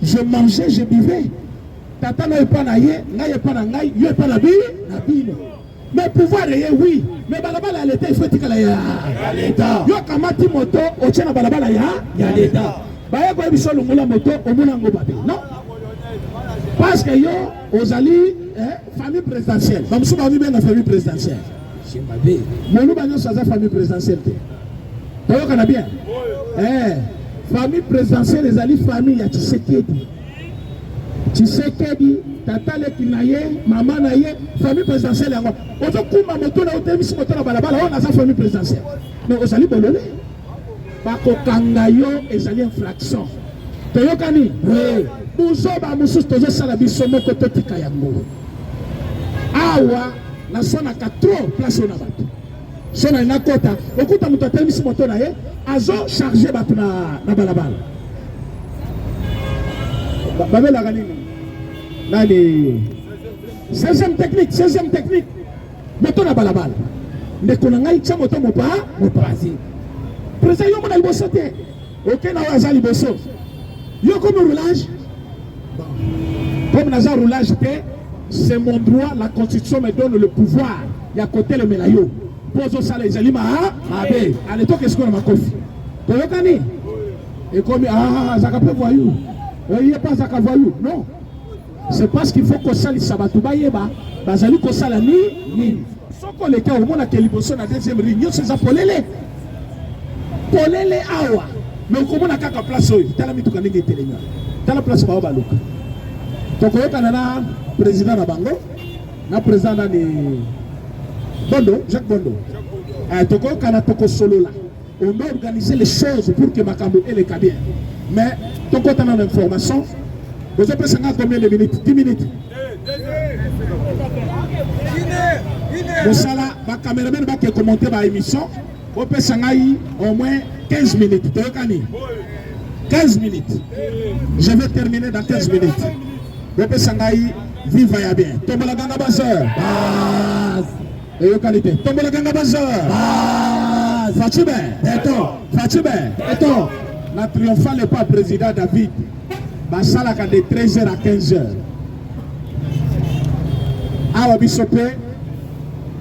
Je mangeais, je buvais. Tatana est pas naïe, naïe pas naïe, yo pas la bine. Mais pouvoir oui. Mais balabala l'état il faut que la l'état. Yo kamati moto au tchana balabala ya l'état. Non. Parce que yo, aux alliés, famille présidentielle. Comme si on bien la famille présidentielle. Mais nous, nous sommes la famille présidentielle. Tu vois bien? Famille présidentielle, les alliés, famille, il y a Tshisekedi. Tshisekedi tata leki na ye mama na ye famille présidentielle yango ozo kuma moto na otemisi moto na balabala on a sa famille présidentielle mais ozali bolole bakokanga yo ezali infraction toyokani buzoba mosusu tozosala biso moko totika yango awa nasonaka trop place na bato so na inakota okuta moto atelemisi moto na ye azo charge bato na balabala babelaka nini nani 16e technique moto na balabala ndeko na ngai tia moto mopasi président yo mona liboso te oke na oyo aza liboso yo comme roulage comme naza roulage te c'est mon droit la constitution me donne le pouvoir ya côté le melayo pozo sala ezali mabe ale to qu'est-ce qu'on a makofi toyokani et comme zaka pe voyou il est pas zaka voyou non c'est parce qu'il faut que ça li sabatu bayeba bazali ko sala ni soko le ka omona ke liboso na deuxième réunion c'est ça polele awa mais komona kaka place oyo tala mituka ndenge etelema tala place bao baluka tokoyokana na président na bango na président nani Bondo Jacques Bondo tokoyokana tokosolola on doit organiser les choses pour que makambo ele bien mais tokotana na information vous avez pensé combien de minutes 10 minutes Mosala ba cameraman ba ke commenter ba émission on peut s'engager au moins 15 minutes. 15 minutes. Je vais terminer dans 15 minutes. On peut s'engager vive et bien. Tombe la ganga bazar. Et yo qualité. Tombe la ganga bazar. Fatime. Eto. La triomphale pas président David. Basala de 13h à 15h. Awa bisope.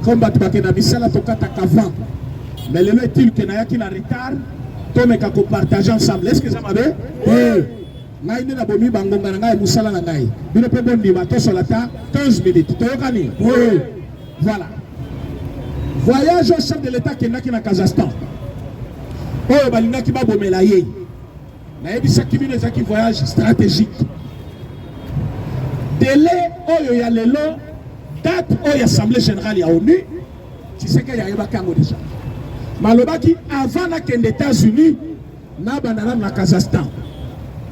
Combat bakena bisala tokata kavant. Mais le est-il que n'a qui n'a retard, tout mais qu'on partage ensemble. Est-ce que ça m'a dit? Naï n'a pas mis bangonga n'a pas moussala n'a pas. Il ne peut pas dire matin sur la table 15 minutes. Tu as gagné. Oui. Voilà. Voyage au chef de l'État qui n'a qu'à Kazakhstan. Oh balina qui va bomelayer. Naï bisa qui vient qui voyage stratégique. Délai oh y a le long date oh y a assemblée générale à ONU. Tu sais qu'il y a pas Kango déjà. Malobaki avant les États-Unis, na banana na Kazakhstan.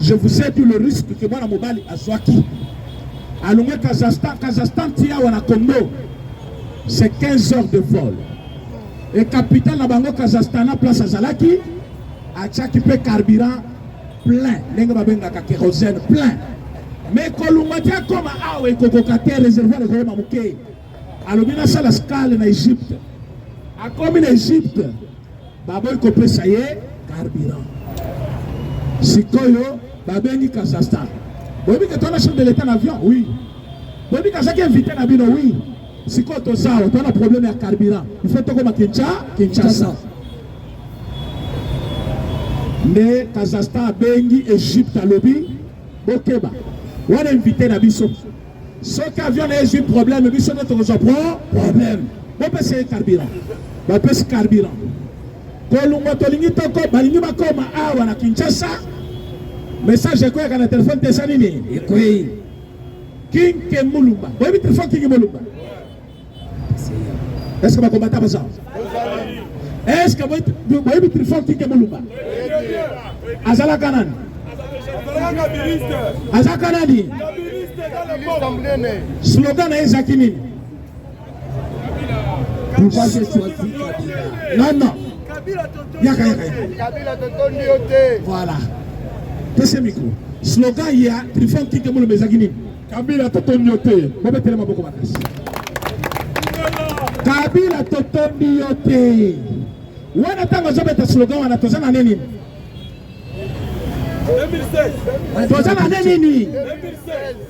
Je vous ai dit le risque que moi na mobali azwaki. Alonga Kazakhstan tia wana Congo. C'est 15 heures de vol. Et capitale na bango Kazakhstan na place azalaki a qui peut carburant plein. Nenga babenga ka kérosène plein. Mais kolunga tia comme awe kokokate réservoir de mamuke. Alobina ça la scale na Égypte. A comme en Égypte, Baboy Kopé ça y est, carburant. Sikoyo, Babeni Kazakhstan. Bobi que tu as chef de l'État en avion, oui. Bobi que tu as invité en avion, oui. Sikoyo, tu as un problème avec carburant. Il faut que tu aies Kinshasa. Mais Kazakhstan, Bengi, Égypte, Alobi, Bokeba. On a invité en avion. Ce qu'avion a eu problème, mais ce n'est pas problème. On peut essayer carburant. On peut essayer carburant. Kolungo tolingi toko balingi bakoma awa na Kinshasa. Message quoi quand le téléphone te sanini. Ekoi. Kinke Mulumba. Vous avez téléphone Kinke Mulumba. Est-ce que vous combattez ça? Est-ce que vous avez téléphone Kinke Mulumba? Azala Kanan. Azala Kanani. Slogan est Zakini. Pourquoi j'ai choisi Kabila? Non. Yaka. Voilà. Qu'est-ce micro? Slogan il y a Trifon Kikemolo Bezagini. Kabila Totoniote. Bobe Telema Boko Matas. Kabila Totoniote. Wana tango zobeta slogan wana tozana nini? 2016. Tozana nini?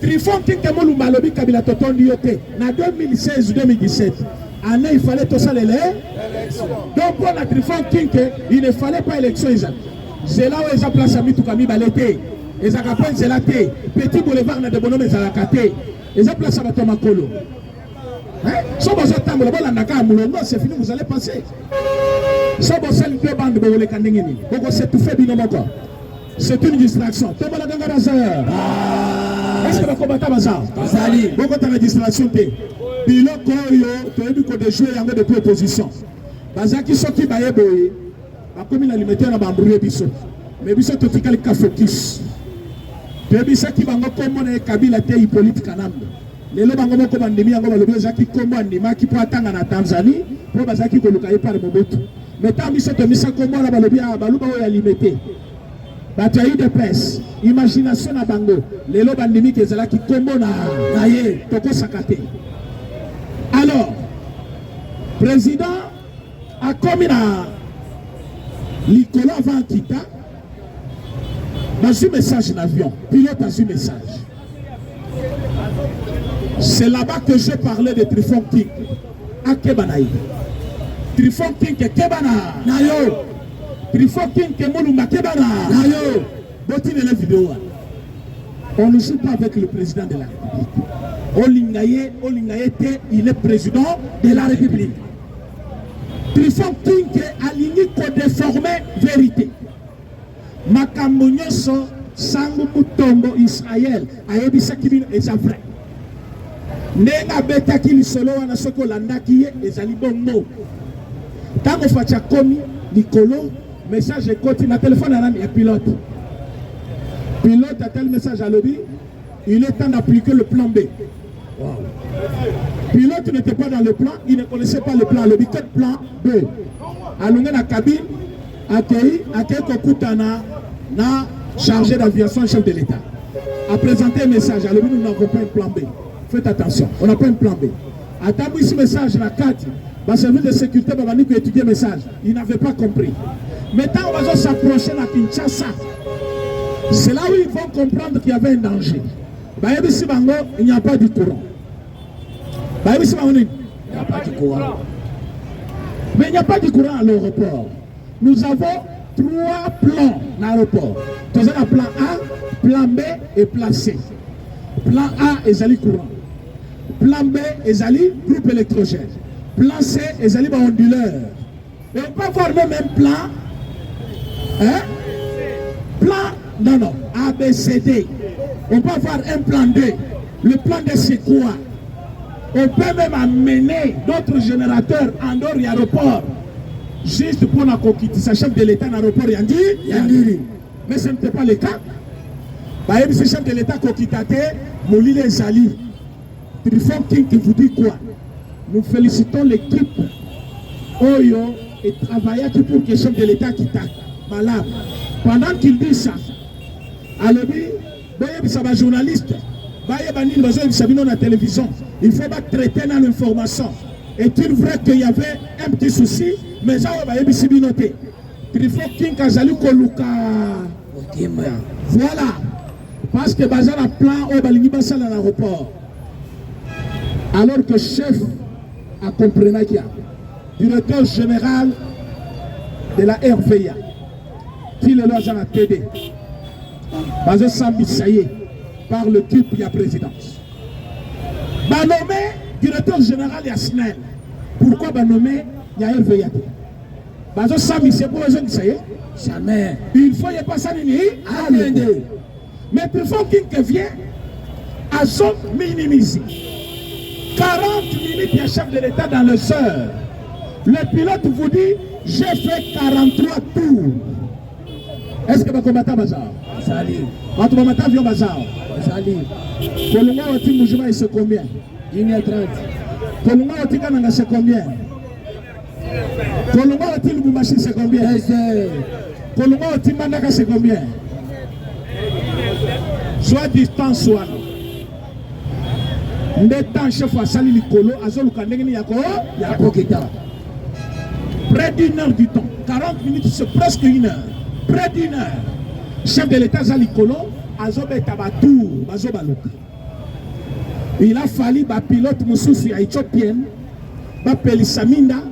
Trifon Kikemolo Malobi Kabila Totoniote. Na 2016-2017. Année, il fallait tout ça les donc pour la Trifon Kinke, il ne fallait pas élection. C'est là où ils ont placé Mitou Kami Balete. Ils ont appelé Zelaté. Petit boulevard de bonhomme, ils ont caté. Ils ont placé Batoma Kolo. Si vous avez c'est fini, vous allez passer. Si vous avez deux bandes de les Kandingini, c'est tout fait binomoko. C'est une distraction. Est-ce Est-ce que le combattant bazar? Beaucoup de distraction. Pilote tu as vu qu'on a joué depuis opposition. Bazar qui sont qui baye boy. Comme il a limité na bambrouiller biso. Mais biso to tikali ka focus. Tu as vu ça qui va comme on est Kabila te Hippolyte Kanambe. Les gens qui ont bandimi yango balobi zaki kombo ndima ki po atanga na Tanzanie po bazaki koluka ye par Mobutu. Mais tant biso to misa kombo na balobi baluba oyo ya limité. Bataille de presse, imagination na bango, les gens bandimi qui ezala ki kombo na ye toko sakate. Alors, président a commis na Likolo avant kita. Dans un message d'avion, pilote dans un message. C'est là-bas que je parlais de Trifon King. À Kebanaï. Trifon King ke Kebana. Nayo. Trifon King ke Moulumba Kebana. Nayo. Botine la vidéo. On ne joue pas avec le président de la République. Olingaye, il est président de la République. Trifon King ke aligné ko déformer vérité. Makambo nyonso sango mutombo Israël ayebisa kibino eza vrai. Nenga betaki lisolo wana soko landaki ye ezali bongo. Tango facha komi Nikolo message ekoti na téléphone nani ya pilote. Pilote a tel message à lobby, il est temps d'appliquer le plan B. Wow. Pilote n'était pas dans le plan, il ne connaissait pas le plan à lobby, quel plan B. Allongé la cabine, accueilli Kokutana na chargé d'aviation chef de l'État. A présenté un message, à lobby nous n'avons pas un plan B. Faites attention, on n'a pas un plan B. Attends, ici message la carte, le service de sécurité va venir étudier le message. Il n'avait pas compris. Maintenant, on va s'approcher de Kinshasa. C'est là où ils vont comprendre qu'il y avait un danger. Il n'y a pas du courant. Il n'y a pas du courant. Mais il n'y a pas de courant à l'aéroport. Nous avons 3 plans à l'aéroport. Nous avons le plan A, plan B et plan C. Plan A est le courant. Plan B est le groupe électrogène. Plan C est le onduleur. Et on peut avoir même un plan. Hein? Plan, non, A, B, C, D. On peut avoir un plan D. Le plan D, c'est quoi? On peut même amener d'autres générateurs en dehors de l'aéroport. Juste pour la conquête. Sa chef de l'État dans l'aéroport, Yandiri. Mais ce n'était pas le cas. Ce chef de l'État conquêté, Moulile Zali. Trifon King qui vous dit quoi? Nous félicitons l'équipe Oyo et travaillait pour que le chef de l'État quitte malade. Pendant qu'il dit ça, à l'objet, ça va journaliste. Dans la télévision, il faut pas traiter dans l'information. Est-il vrai qu'il y avait un petit souci, mais ça va être noté. Trifon King Kazali Koluka. Voilà. Parce que Bazar a plan au Balingi-Bassal à l'aéroport. Alors que chef a compris qu'il y a directeur général de la RVA, qui le loge à la TD, Bazar Sambi Saye, par l'équipe de la présidence. Bah nommé directeur général de la SNEL. Pourquoi bah nommé il y a RVA? Bazar Sambi c'est pour les gens qui Saye? Jamais. Il faut y passer à l'année. Mais Trifon King vient à son minimisé. 40 minutes, il y a chef de l'État dans le sœur. Le pilote vous dit, j'ai fait 43 tours. Est-ce que vous combattez Bazar? Salut. Quand vous combattez avion Bazar? Salut. Kolunga Oti Moujima, c'est combien? 1h30. Kolunga Oti Kananga, c'est combien? Kolunga Oti Lubumbashi, c'est combien? Kolunga Oti Mandaka, c'est combien? Soit distance, soit non. Ndeta chef a sali likolo azoluka ndenge yako yako kita. Près d'une heure du temps, 40 minutes, c'est presque une heure. Près d'une heure. Chef de l'État zalikolo azobeta batour bazobaluka. Il a fallu ba pilote mususu ya éthiopienne ba pelisa minda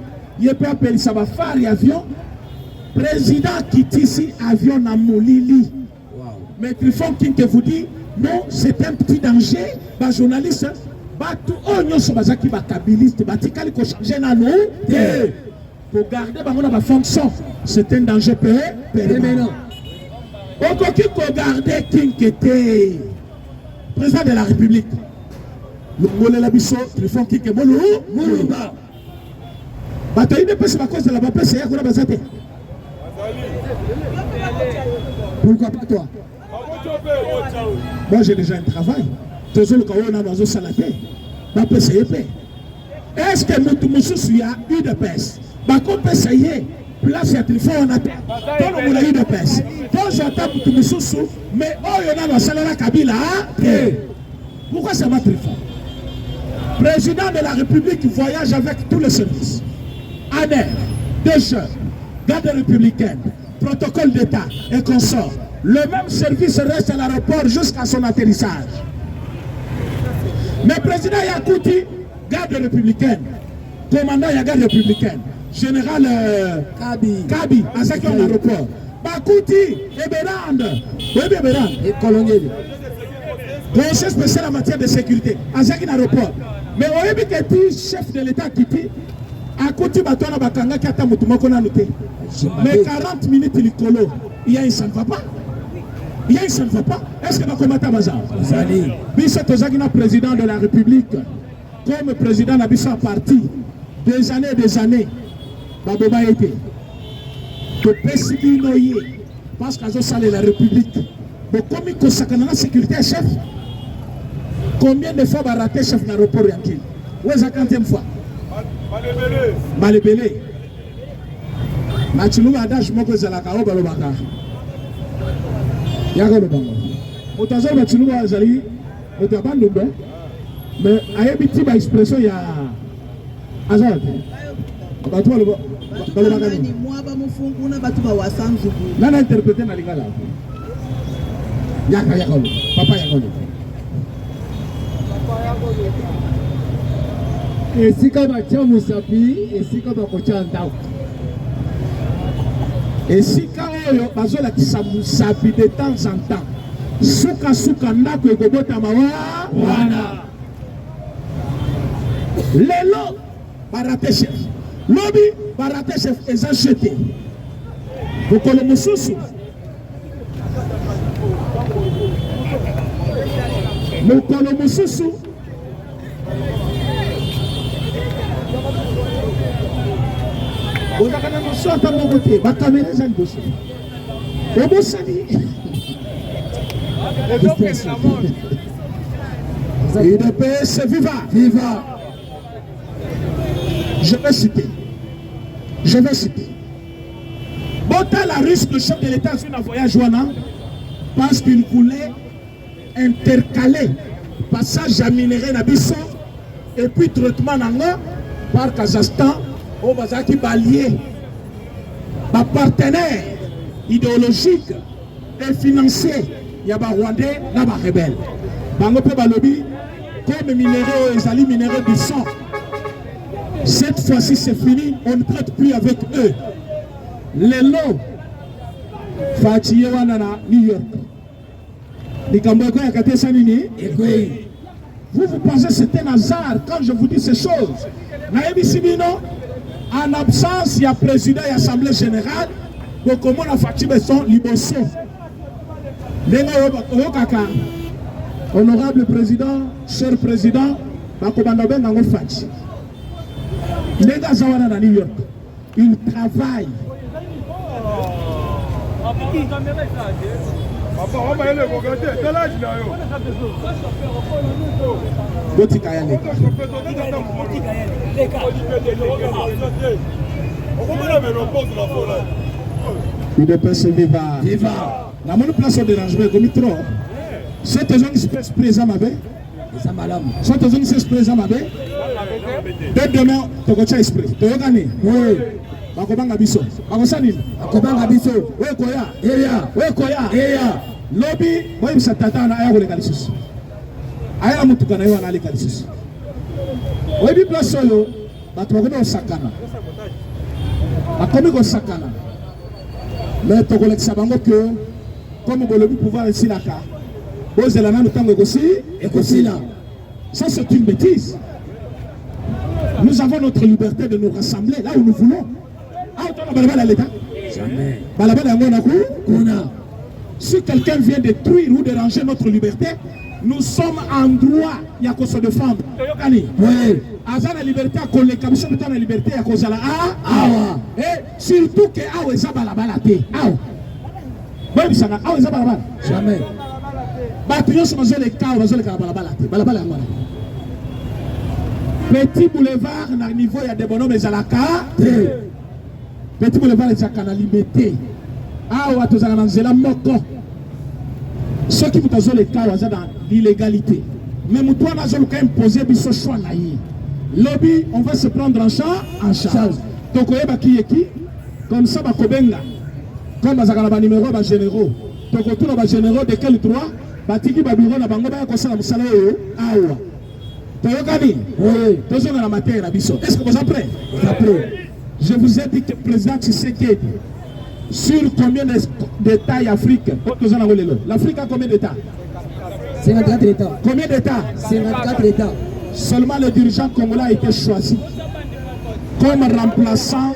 yepe apelisa ba fari avion président kitisi avion na molili. Mais Trifon King vous dit non, c'est un petit danger. Ba journaliste Batu onyoso bazaki ba kabiliste batikali ko changer na nous pour garder ba fonction. C'est un danger permanent. Okoki ko garder King kete président de la République. Le Mole Labisso, le fond qui est Molo, Moloba. Bataille de paix, c'est à cause de la paix, c'est Yakouna Bazate. Pourquoi pas toi? Moi j'ai déjà un travail. Toujours le Kawana Bazo Salaté. Ma paix, c'est épais. Est-ce que nous y a eu de paix? Bako paix, ça y est. Place ya téléphone on attend. Quand on a eu de paix. Quand j'attends pour tout le sous, mais oh, il y en a dans Salala Kabila. Pourquoi ça m'a très fort? Président de la République voyage avec tous les services. ANER, DG, garde républicaine, protocole d'État et consorts. Le même service reste à l'aéroport jusqu'à son atterrissage. Mais président Yakouti, garde républicaine, commandant ya garde républicaine, général Kabi, à ce qu'on l'aéroport. Bakouti, Eberande, et colonel. Conseil spécial en matière de sécurité, à ce qu'on l'aéroport. Mais on a vu que chef de l'État qui dit, à côté de Batouana Bakanga qui a noté. Mais 40 minutes, il est colo. Il y a un ça ne va pas. Il y a un ça ne va pas. Est-ce que vous avez Bazar? Bissot Ozagina, président de la République, comme président de Bissot parti, des années, Baboba été. Que Pessimi Noye, parce qu'à Zosalé la République, mais comme il consacre la sécurité, chef, combien de fois va rater chef d'aéroport Yankil? Où est la 40e fois? Malébélé. Machilou Adage Moko Zalakao Balobaka. Yago le bango. Motazo Machilou Azali, Motabando, mais Ayabiti by expression ya Azad. Batouba le Balobaka. Nana interprété na lingala. Yaka Yakolo, Papa Yakolo. Et si comme un Moussapi, et si comme un Kochan Tao. Et si quand on a besoin de Moussapi de temps en temps, Souka Nako et Gobota Mawa, Wana. Lelo, Barate chef. Lobby, Barate chef, et acheté. Vous connaissez Moussoussou. Nous connaissons Moussoussou. On a quand même un sort à mon côté. Ma caméra est en dessous. Au beau sali. Et de paix, c'est viva. Viva. Je vais citer. Botal a risque le chef de l'État sur un voyage Wana parce qu'il voulait intercaler passage à minerai Nabisso et puis traitement Nanga par Kazakhstan au Bazaki Balié, ma partenaire idéologique et financier, il y a des Rwandais, il y a des rebelles. Bango pe balobi, comme minéraux et ali minéraux du sang. Cette fois-ci c'est fini, on ne traite plus avec eux. Les lots, Fatih Wana New York. Vous pensez que c'est un hasard quand je vous dis ces choses. Naïbi Sibino, en absence, il y a président et assemblée générale. Donc, comment on a fait son libération? Honorable président, cher président, les gars sont à New York. Ils travaillent. Il ne peut se vivre. La bonne place au dérangement comme trop. C'est un qui se présent ma bête. C'est un qui se présent ma bête. Dès demain, tu vas esprit. Tu vas gagner. Oui. Bakobanga biso. Bakosani. Bakobanga biso. Oui koya. Eya. Oui koya. Eya. Lobby, moi je t'attends à aller à l'issue. Aïe la mutuka na yo na aller à l'issue. Oui bi place solo. Bato bakona osakana. Bakomi ko sakana. Mais tu connais ça bango que comme vous voulez pouvoir ici là car. Vous allez nous temps aussi là. Ça c'est une bêtise. Nous avons notre liberté de nous rassembler là où nous voulons. Ah, on a pas l'État. Jamais. Si quelqu'un vient détruire ou déranger notre liberté, nous sommes en droit de se défendre. Oui. Aza la liberté à coller comme ça, la liberté à cause de la et surtout que awa eza balabala te. Awa. Bon bisanga awa eza balabala. Jamais. Bato nyonso bazole ka bazole ka balabala te. Balabala ngwana. Petit boulevard na niveau ya de bonhomme ezalaka te. Petit boulevard ezalaka na liberté. Awa tozala na nzela moko. Ceux qui vous ont les cas dans l'illégalité. Mais nous devons imposer ce choix là. Lobby, on va se prendre en charge. Donc, on va qui comme ça, Kobenga. Comme les numéros généraux. Donc, on va généraux de quel droit? Batiki Babiro na bango ba ko sala musala yo awa. Toyokani? Oui. Tozo na matière na biso. Est-ce que vous êtes prêts? Je vous ai dit que le président Tshisekedi sur combien d'États Afrique? L'Afrique a combien d'États? 54 États. Combien d'États? 54 États. Seulement le dirigeant congolais a été choisi comme remplaçant.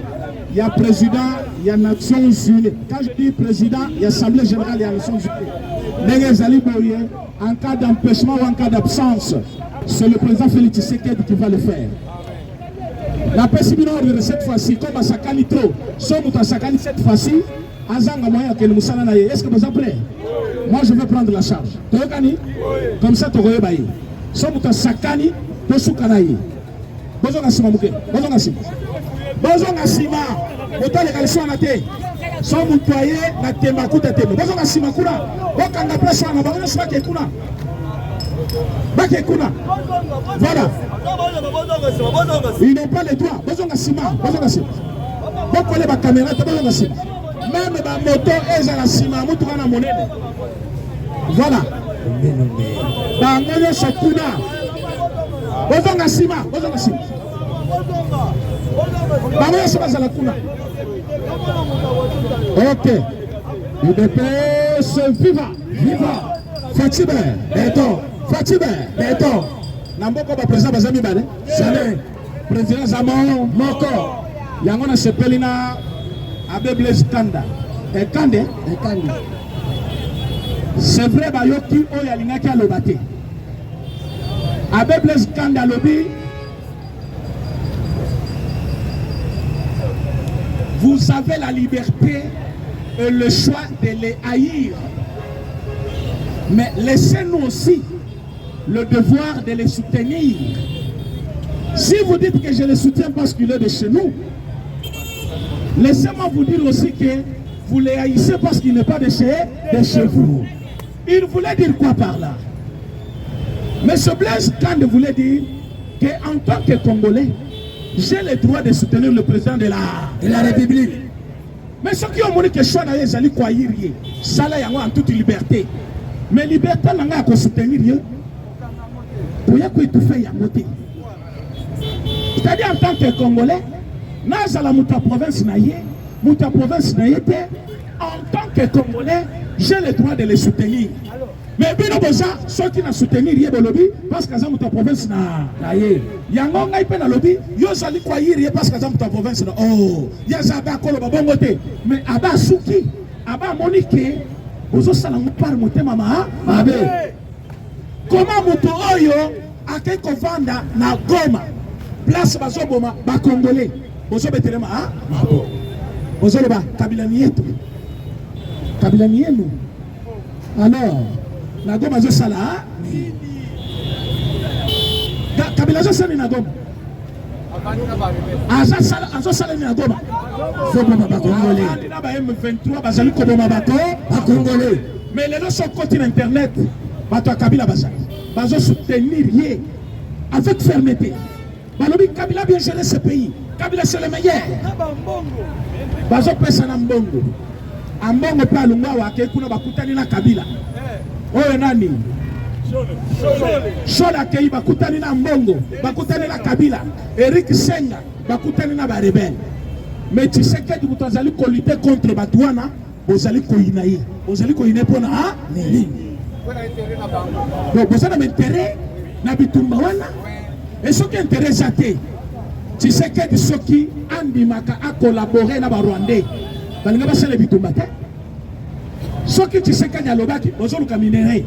Il y a président, il y a Nations Unies. Quand je dis président, il y a Assemblée Générale, il y a Nations Unies. En cas d'empêchement ou en cas d'absence, c'est le président Félix Tshisekedi qui va le faire. La Pessimino de cette fois-ci, comme à Sakali trop, sommes à Sakali cette fois-ci, Azanga moyen que nous sommes là. Est-ce que vous êtes prêts? Moi je vais prendre la charge. Comme ça, tu vas y sommes à Sakali, tu Soukanaï. Bonjour Nassima Mouké. Bonjour Nassima. Bonjour Nassima. Autant les galeries sont en athée. Sont moutoyés, la Tembakou de Tembe. Bonjour Nassima Kouna. Aucun n'a place en Abagana, c'est pas Kekuna. Bakekuna. Voilà. Ils n'ont pas les droits. Bonjour Nassima. Bonjour Nassima. Beaucoup les caméras, bonjour Nassima. Même la moto est à la Sima, Moutouana Monene. Voilà. Bangoyo Sakuna. Bonjour Nassima. Bonjour Nassima. Bangoyo Sakuna Kuna. Ok. UDPS viva. Viva. Fatibé. Béton. Fatibé. Béton. Namboko ba président bazami bale. Jamais. Président Zamon Moko. Yangona sepelina Abbé Blaise Kanda. Et Kande. C'est vrai bayoki oyo alingaki alobate. Abbé Blaise Kanda lobi. Vous avez la liberté et le choix de les haïr. Mais laissez-nous aussi le devoir de les soutenir. Si vous dites que je les soutiens parce qu'il est de chez nous, laissez-moi vous dire aussi que vous les haïssez parce qu'il n'est pas de chez vous. Il voulait dire quoi par là? M. Blaise Kande voulait dire qu'en tant que Congolais, j'ai le droit de soutenir le président de la République. Mais ceux qui ont dit que je suis allé quoi ça là en toute liberté. Mais liberté n'a pas soutenir. C'est-à-dire en tant que Congolais, en tant que Congolais, j'ai le droit de les soutenir. Mais bien ceux qui n'ont soutenu parce que dans ta province na ye yango ngai pe na lobby yo zali kwa yiri parce que dans ta province na oh ya zaba kolo babongo te mais aba suki aba monike ozo sala par motema mabe comment moto oyo akeko vanda na Goma place bazoboma ba congolais bozo betelema mabo bozo ba kabila ni yetu alors na Goma zo sala kabila zo sala na Goma azo sala na Goma so boma ba congolais na ba M23 bazali ko boma bato ba congolais mais les gens sont côté internet bato kabila bazali bazo soutenir yé avec fermeté balobi kabila bien gérer ce pays kabila c'est le meilleur bazo pesa na mbongo ambongo pa lunga wake kuna bakutani na kabila oyo nani Shola Kei bakutani na mbongo bakutani na kabila Eric Senga bakutani na ba rebelle mais Tshisekedi mutazali ko lutter contre batwana bozali ko inaye bozali ko ine pona nini donc bozali na intérêt na bitumba wana et ce qui intéresse ate Tshisekedi soki andimaka a collaborer na ba Rwandais balinga basala bitumba te soki Tshisekedi alobaki bozoluka minere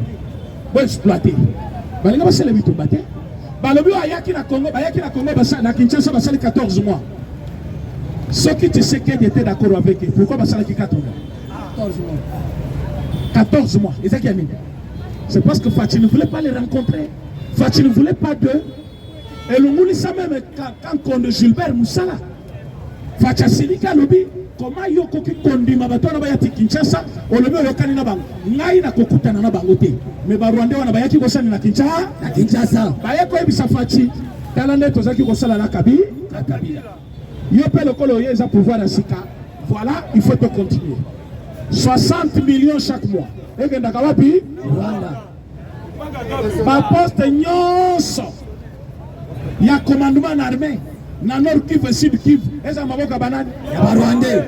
exploiter. Balinga basala bitumba te. Balobi ayaki na Congo, basa na Kinshasa basali 14 mois. Ceux qui te sais qu'ils étaient d'accord avec eux, pourquoi basala ki 4 mois? 14 mois. 14 mois. C'est parce que Fatih ne voulait pas les rencontrer. Fatih ne voulait pas d'eux. Et le Moulissa même quand on de Gilbert Moussala. Fatih Silika lobi. Comment yoko ki kondi mabato na bayati Kinshasa olobi yokani na bango ngai na kokuta na bango te mais ba Rwanda wana bayaki kosani na Kinshasa bayeko ebisa Fachi tala nde tozaki kosala na Kabila yo pe lokolo yeza pouvoir na sika voilà il faut te continuer 60 millions chaque mois et ngenda kawapi Rwanda ba poste nyonso ya commandement na armée na Nord Kivu Sud Kivu eza maboka banani ya Rwanda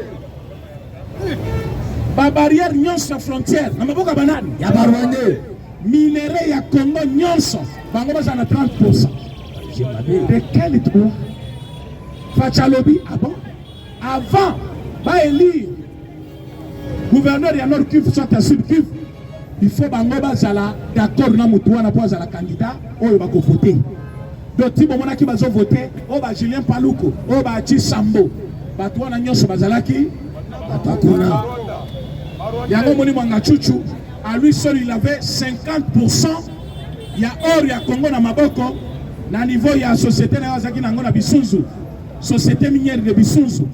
ba barrière nyonso frontière na maboka banani ya Rwanda minerai ya Congo nyonso bango baza na 30%. De quel droit? Fachalobi ah bon avant ba élire gouverneur ya Nord Kivu soit à Sud Kivu il faut bango bazala d'accord na mutu wana po azala candidat oyo bako voter. Donc, si on a qui va voter, on va Julien Paluku, on va Chi Sambo, on va Nyos Bazalaki, Yango Moni Mangachuchu, à lui seul il avait 50%. Il y a or, il y a Congo na Maboko, na niveau il y a société na Wazaki na Ngona Bisunzu, société minière de Bisunzu,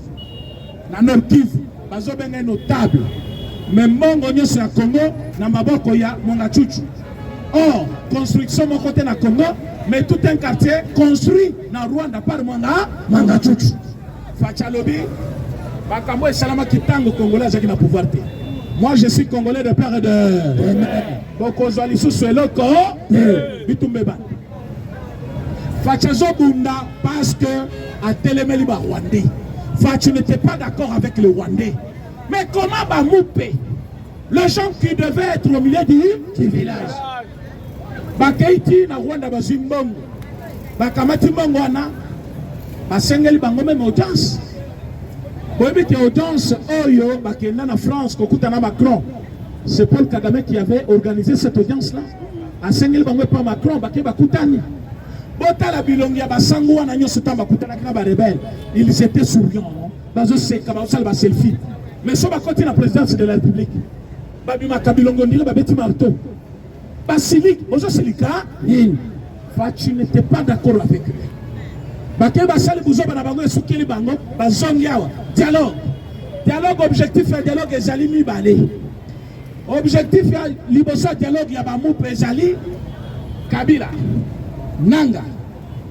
na Nord Kivu, bazo benga notable. Mais Mongo Nyos na Congo, na Maboko il y a Mangachuchu. Or, construction mon côté na Congo, mais tout un quartier construit dans Rwanda par Mangachuchu. Fachalobi, Bakambo et Salama Kitango Congolais qui n'a pouvoir. Moi je suis Congolais de père et de. Donc on soit sous ce loco, Bitumbeba. Fachazo Bunda parce que à Télémeli Rwandais. Fachi n'était pas d'accord avec le Rwandais. Mais comment Bamoupé, les gens qui devaient être au milieu du village. Bakaiti na Rwanda bazimbongo bakamati mbongo wana basengeli bango même audience boyebi ke audience oyo bakenda na France kokuta na Macron. C'est Paul Kagame qui avait organisé cette audience là asengeli bango pa Macron bake bakutani botala bilongi ya basango wana nyonso tamba kutana na ba rebelle ils étaient souriants bazo seka ba sala ba selfie mais so bakoti na présidence de la République babima kabilongo ndile babeti marteau. Basilique, Fachi n'était pas d'accord avec eux. Baké Basali Bouzo Banabango et Soukeli Bango, Bazongiawa, dialogue. Dialogue objectif et dialogue et Zali Mibale. Objectif et Libosa dialogue Yabamou Pezali, Kabila, Nanga,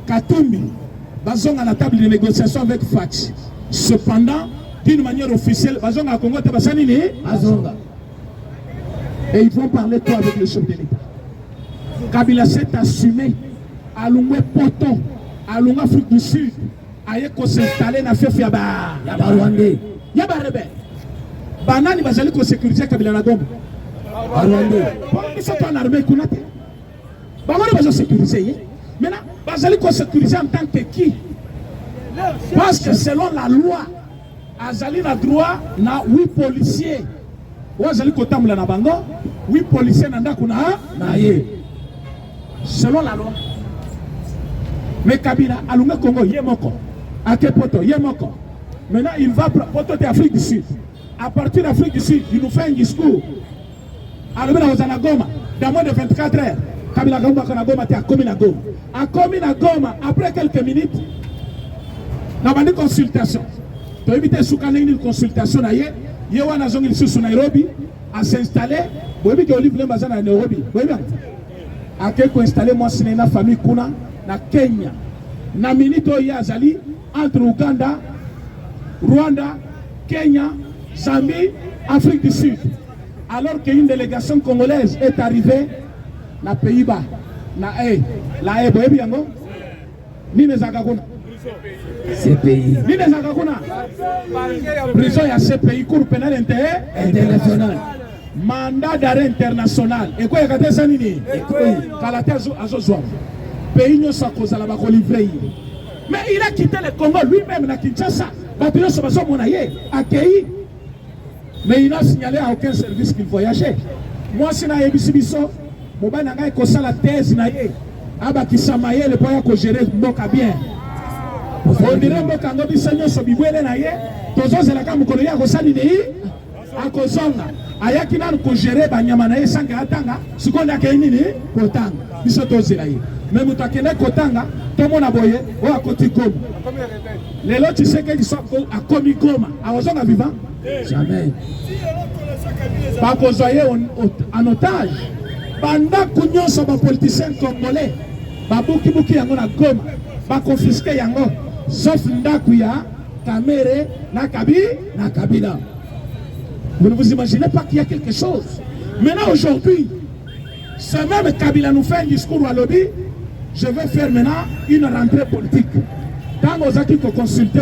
Katumbi, Bazong à la table de négociation avec Fachi. Cependant, d'une manière officielle, Bazong à Congo Tabasanini, Bazonga. Et ils vont parler toi avec le chef de l'État. Kabila s'est assumé à Lungwe Poto, à Lunga Afrique du Sud, à Yeko s'installer dans Fief Yaba Rwandais. Yaba rebelle. Banani bazali ko sécuriser Kabila na Gombe. Rwandais. Ils sont en armée kunate. Banani bazali sécuriser. Maintenant, bazali ko sécuriser en tant que qui? Parce que selon la loi, azali na droit na 8 policiers. Wazali kotamula na bango, 8 policiers nanda kuna na ye. Selon la loi. Mais Kabila alunga Congo yemoko. Akepoto yemoko. Maintenant il va poto de Afrique du Sud. À partir d'Afrique du Sud, il nous fait un discours. Alors na Goma, dans moins de 24 heures, Kabila Goma kana Goma te a commis na Goma. A commis na Goma après quelques minutes. Na bandi consultation. To éviter soukane une consultation na ye. Yewa na zongi sous Nairobi à s'installer. Boyebi ke Olive Lemba na Nairobi. Boyebi a quelque installer moi c'est na famille kuna na Kenya. Na minito ya azali entre Uganda, Rwanda, Kenya, Zambie, Afrique du Sud. Alors qu'une délégation congolaise est arrivée na Pays-Bas, la boyebi yango ni nezakakuna. CPI. Ni nezakakuna. Prison ya CPI, Cour pénale internationale. Mandat d'arrêt international. Et quoi, il y a des années. Kalate azozwa. Pays n'y a pas la bako livré. Mais il a quitté le Congo lui-même na Kinshasa. Batouyo Sobaso Monaye, accueilli. Mais il n'a signalé à aucun service qu'il voyageait. Moi, c'est na Ebisibiso. mobali na ngai kosala thèse na ye abakisama ye lepo ya kogere mboka bien ondire mboka yango biso nyonso bibwele na ye tozozelaka mokolo ye akosali nei akozonga ayaki nanu kogere banyama na ye sange atanga sikoyo akei nini kotanga biso tozela ye me moto akende kotanga tomona boye oyo akoti Goma lelo Tshisekedi so akomi Goma akozonga vivant jamais bakozwa ye en otage bandako nyonso bapoliticien congolais babukibuki yango na Goma bakonfiske yango sauf ndako ya Kamere na Kabila. Vous ne vous imaginez pas qu'il y a quelque chose. Maintenant aujourd'hui, ce même Kabila nous fait un discours à lobby. Je vais faire maintenant une rentrée politique. Quand vous avez consulté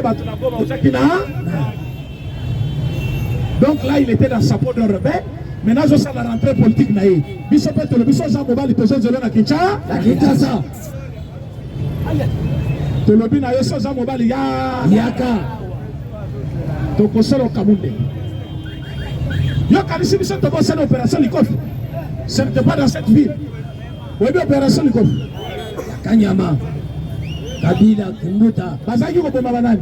donc là il était dans sa peau de rebelle. Maintenant je sais la rentrée politique naïe. Bisopet le biso Jean Mobali pesant de la Kinshasa. To lobi na yeso Jean Mobali yaka. To kosolo Kamunde. Yo kanisi biso to bossa l'opération Likofi. Ce n'était pas dans cette ville. Oui, opération Likofi. Kanyama. Kabila Kumbuta. Bazaki ko bomba banani.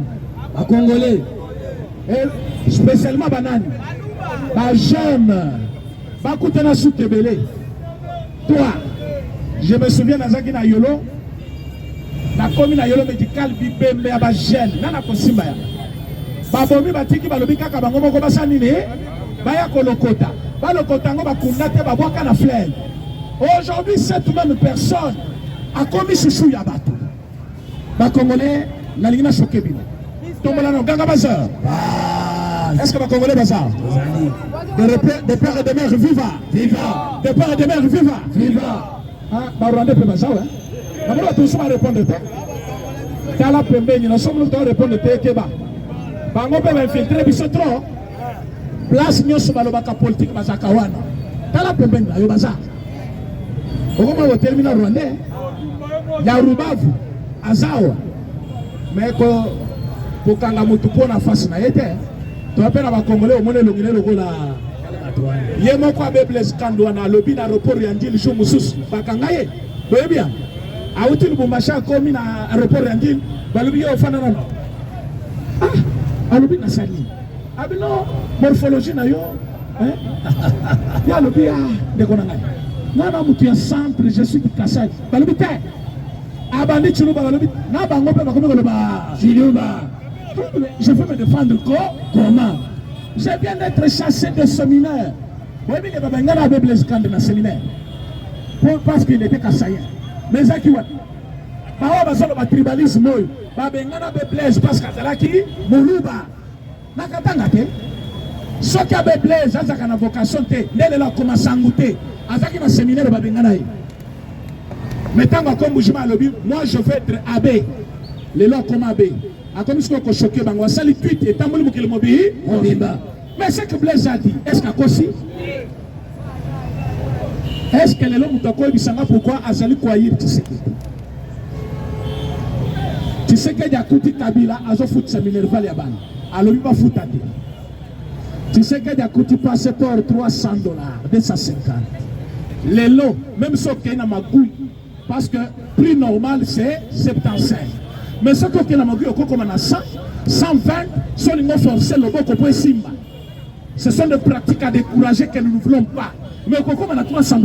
Ba Congolais. Et spécialement banani. Ba jeune. Ba kutena soutebele. Toi, je me souviens dans na Yolo. La commune à Yolo médical bibembe ya ba jeune. Nana kosimba ya. Ba bomi batiki balobi kaka bango moko basani ne. Baya kolokota. Ba lokota ngo bakunda te ba boka na fleur. Aujourd'hui, cette même personne a commis chouchou ya bato. Ba Congolais na lingina choqué bino. Tombola no ganga bazar. Est-ce que ba Congolais bazar? Des pères et des mères vivants. Viva. Des pères et des mères vivants. Viva. Ah, ba Rwanda pe bazar hein. Na mona tous va répondre te. Tala pembeni na somo to répondre te keba. Bango pe infiltrer biso trop. Place nyonso balobaka politique bazaka wana. Tala pembeni na yo bazar. Okoma ho termina Rwanda. Ya Rubavu azawa. Mais ko kanga mutu pona face na yete. To apena ba Congolais omone longile lokola ye moko abebles kando na lobi na aéroport ya Ndili jo mususu bakanga ye. Boye bien. Auti Lubumbashi komi na aéroport ya Ndili balobi yo fana na. Ah, alobi na sali. Abino morphologie na yo, hein? Ya lobi de konanga. Nana mutu ya centre, je suis du Kasai. Balobi te. Abandi Chiluba balobi na bango pe bakomi koloba Chiluba. Je veux me défendre comment? J'ai bien d'être chassé de séminaire. Oui, mais il y a un bébé dans le séminaire. Parce qu'il était Kassaïen. Mais ça qui va. Le tribalisme, il y a un bébé parce qu'il y a Moulouba. Nakatangate. Ce qui a bébé, ça a une vocation. Il a commencé à goûter. À ça qui va séminaire, maintenant, comme je m'ai moi je veux être abbé. Les lois comme abbé. A comme ce qu'on choqué, on s'est tweet et tant que le mobile, on débat. Mais ce que Blaise a dit, est-ce qu'à Kossi? Est-ce que les lois m'ont dit pourquoi Azali Kouaïr Tshisekedi? Tshisekedi a coûté Kabila, a fait foot Minerval Yaban. Alors il va foutre à dire. Tshisekedi a coûté passeport $300, 250. Les lots, même ceux qui ont ma goût, parce que prix normal c'est 75. Mais ce que nous avons comme 100, 120, sont les forcés le beaucoup pour Simba. Ce sont des pratiques à décourager que nous ne voulons pas. Mais comme on a $300,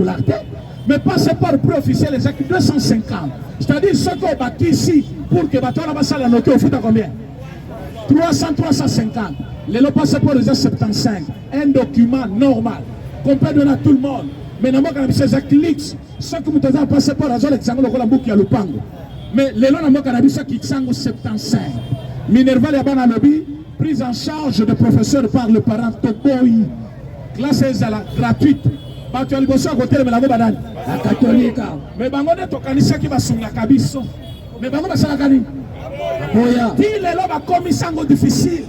mais passeport prix officiel, les acquis 250. C'est-à-dire ceux qui ont bâti ici pour que bateau la basse à la note au foot à combien? 300, 350. Les passeports les 75. Un document normal qu'on peut donner à tout le monde. Mais nous avons ces acquis, ceux qui ont un passeport à l'examen de la boucle à l'Upango. Mais les lois n'ont pas qui sont 75. Minerval Yabana Lobby, prise en charge de professeurs par le parent Tokoï. Classe gratuite. Pas tu as le bossé à côté de la banane. La catholique. Mais Bangoné Tokanisa qui va sur la Kabiso. Mais Bango va sur la Kani. Dis les lois va commis sango difficile.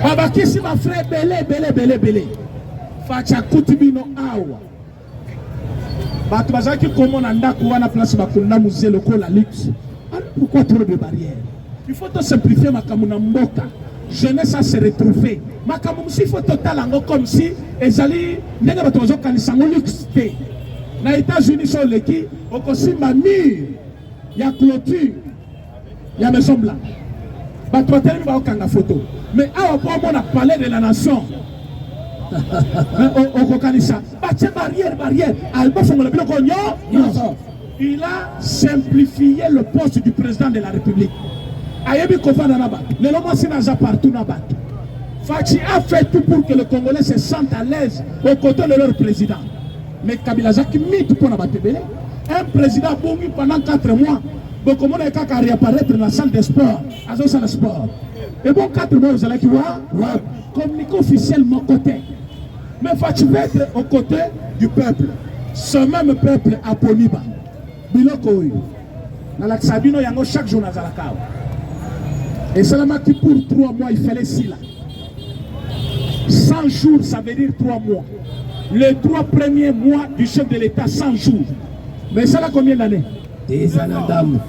Babaki si ma frère belé. Facha Kutibino Awa. Bato bazaki comment on anda kuwana place bakunda musée local la luxe. Pourquoi trop de barrières? Il faut simplifier ma kamuna mboka. jeunesse à se retrouver. Mais comme si faut total comme si ezali ndenge bato bazokanisa ngo luxe te. Na États-Unis sur l'équipe au kosimba mur ya clôture ya maison blanche. Bato bateli ba okanga photo. Mais awa pour mon palais de la nation. Au kokanisa batie barrière alba fongola biloko nyo. Il a simplifié le poste du président de la République. Ayebi kovanda na bato. Le loma sina partout na bato. Fachi a fait tout pour que les Congolais se sentent à l'aise aux côtés de leur président. Mais Kabila Zaki mythe pour la Batebele. Un président bongi pendant 4 mois. Donc comment est-ce qu'il réapparaître dans la salle de sport, à la salle de sport. Et bon 4 mois vous allez voir, communiquer officiellement côté. Mais Fachi va être aux côtés du peuple. Ce même peuple à Poniba. Biloko dans la Sabino yango chaque jour dans la Kao. Et seulement qui pour 3 mois il fallait 6 là. 100 jours, ça veut dire 3 mois. Les 3 premiers mois du chef de l'État, 100 jours. Mais ça là combien d'années? Des années d'âme.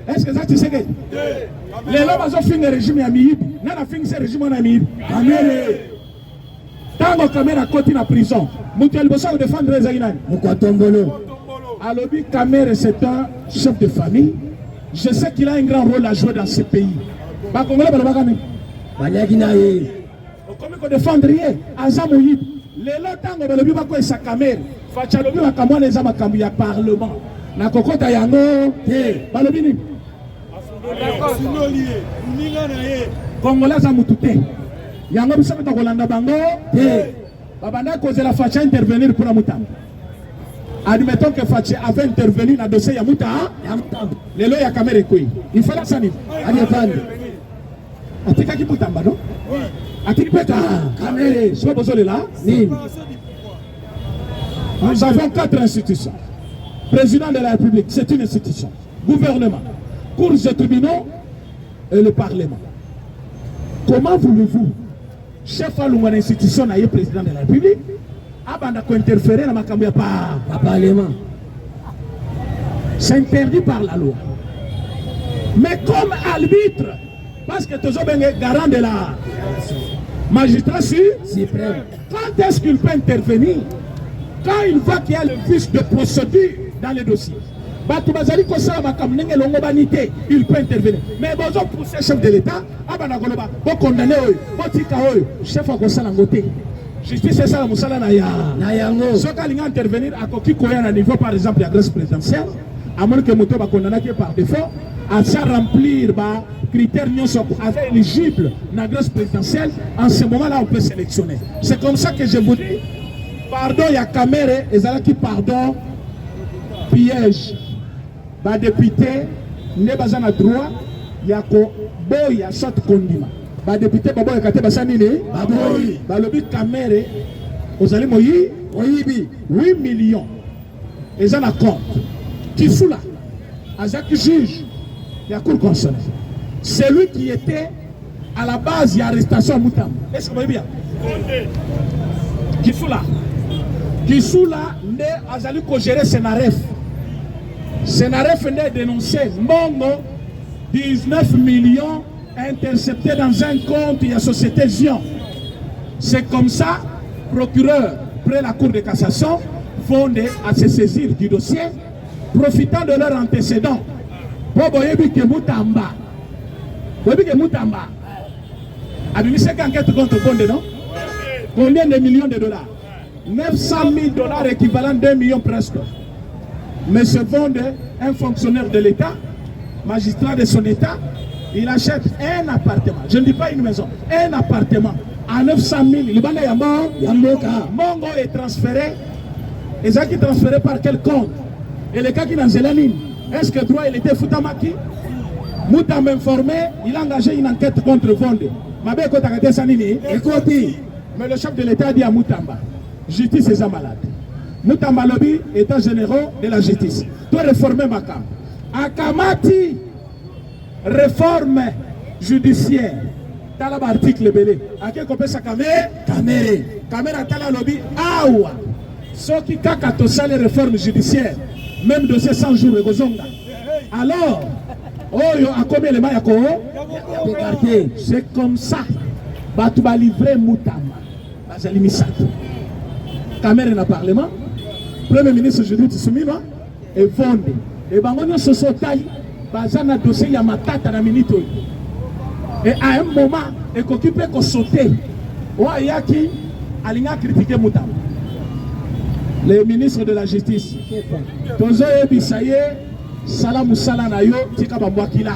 Est-ce que ça tu sais que les hommes ont fini le régime à Miib? N'a fini ce régime à Miib. Tant que Kamera côté la prison, Moutel Bossa défendre les Aïnan. Alobi Kamera c'est un chef de famille. Je sais qu'il a un grand rôle à jouer dans ce pays. Bah Congolais Balabakane. Comme on défendre rien, Azamouyib, les lotango balobi bako esa kamera, fachalobi bakamwa les amakambu ya parlement. Na kokota yango, balobi ni. Congolais za mutute. Yango bisaka ta kolanda bango, babanda cause la facha intervenir pour la mutambo. Admettons que Fachi avait intervenu dans le dossier Yamuta, les lois ya kamera koi. Il fallait ça ni. Adefendre. Atika ki mutamba non? Atika peta kamera, soit besoin de là. Nous avons 4 institutions. Président de la République, c'est une institution. Gouvernement, cours et tribunaux et le Parlement. Comment voulez-vous, chef à l'une institution, le président de la République, abanda ko interférer dans ma cambiya par Parlement? C'est interdit par la loi. Mais comme arbitre, parce que toujours bien garant de la magistrature suprême, quand est-ce qu'il peut intervenir? Quand il voit qu'il y a le vice de procédure dans le dossier. Il peut intervenir. Mais bon, pour ce chef de l'État, pour condamner, chef de justice, c'est ça, Moussala Naya. Ce qui va intervenir à Kokikoya niveau, par exemple, de la Grèce présidentielle, à moins que Mouto va condamner par défaut, à ça remplir les critères éligibles dans la Grèce présidentielle, en ce moment-là, on peut sélectionner. C'est comme ça que je vous dis, pardon, il y a caméra, et ça qui pardon, piège. Les députés, ne pas en droit, il y a boy, sorte condiment. Les députés, il y a kate basani ne, le but caméra, vous allez moyi, 8 millions. Et ça n'a compte. Qui fout là? Azak juge, il y a cour constitutionnelle. C'est lui qui était à la base de l'arrestation à Moutam. Est-ce que vous voyez bien? Qui fout là? Qui fout là, ne Azali ko gérer Sénaref. Sénaref n'est dénoncé Mongo 19 millions interceptés dans un compte de la société Zion. C'est comme ça, procureur, près la Cour de cassation, fondé à se saisir du dossier, profitant de leurs antécédents. Bobo Yebike Moutamba. Yebike Moutamba. Administré enquête contre Bondé, non? Combien de millions de dollars? 900 000 dollars équivalent 2 millions presque. Mais ce Bondé, un fonctionnaire de l'État, magistrat de son État, il achète un appartement. Je ne dis pas une maison, un appartement à 900 000. Le Banda Mongo est transféré. Et ça qui est transféré par quel compte? Et le cas qui est dans Zélanine, est-ce que droit il était Foutamaki? Mouta m'a informé, il a engagé une enquête contre Bondé. Mais le chef de l'État a dit à Moutamba, justice est malade. Moutamba Lobby, état généraux de la justice. Toi réformer ma camp. Akamati, réforme judiciaire. T'as l'article belé. À quel compé sa caméra? Caméra t'as la lobby. Awa. Ce qui kaka to sale réforme judiciaire. Même dossier 100 jours et gozonga. Alors, Oyo a combien les mains yako? C'est comme ça. Batu ba livrer Moutama. Bazali misato. Caméra na parlement. Premier ministre Judith Suminwa et Vonde. Et bangonyo sosotali bazana dossier ya matata na minute. Et à un moment, et qu'occupé qu'on sautait. Ouayaki alinga critiquer Moutama. Le ministre de la Justice. Tozo Ebisaye, Salam Moussala Nayo, Tika Bambouakila.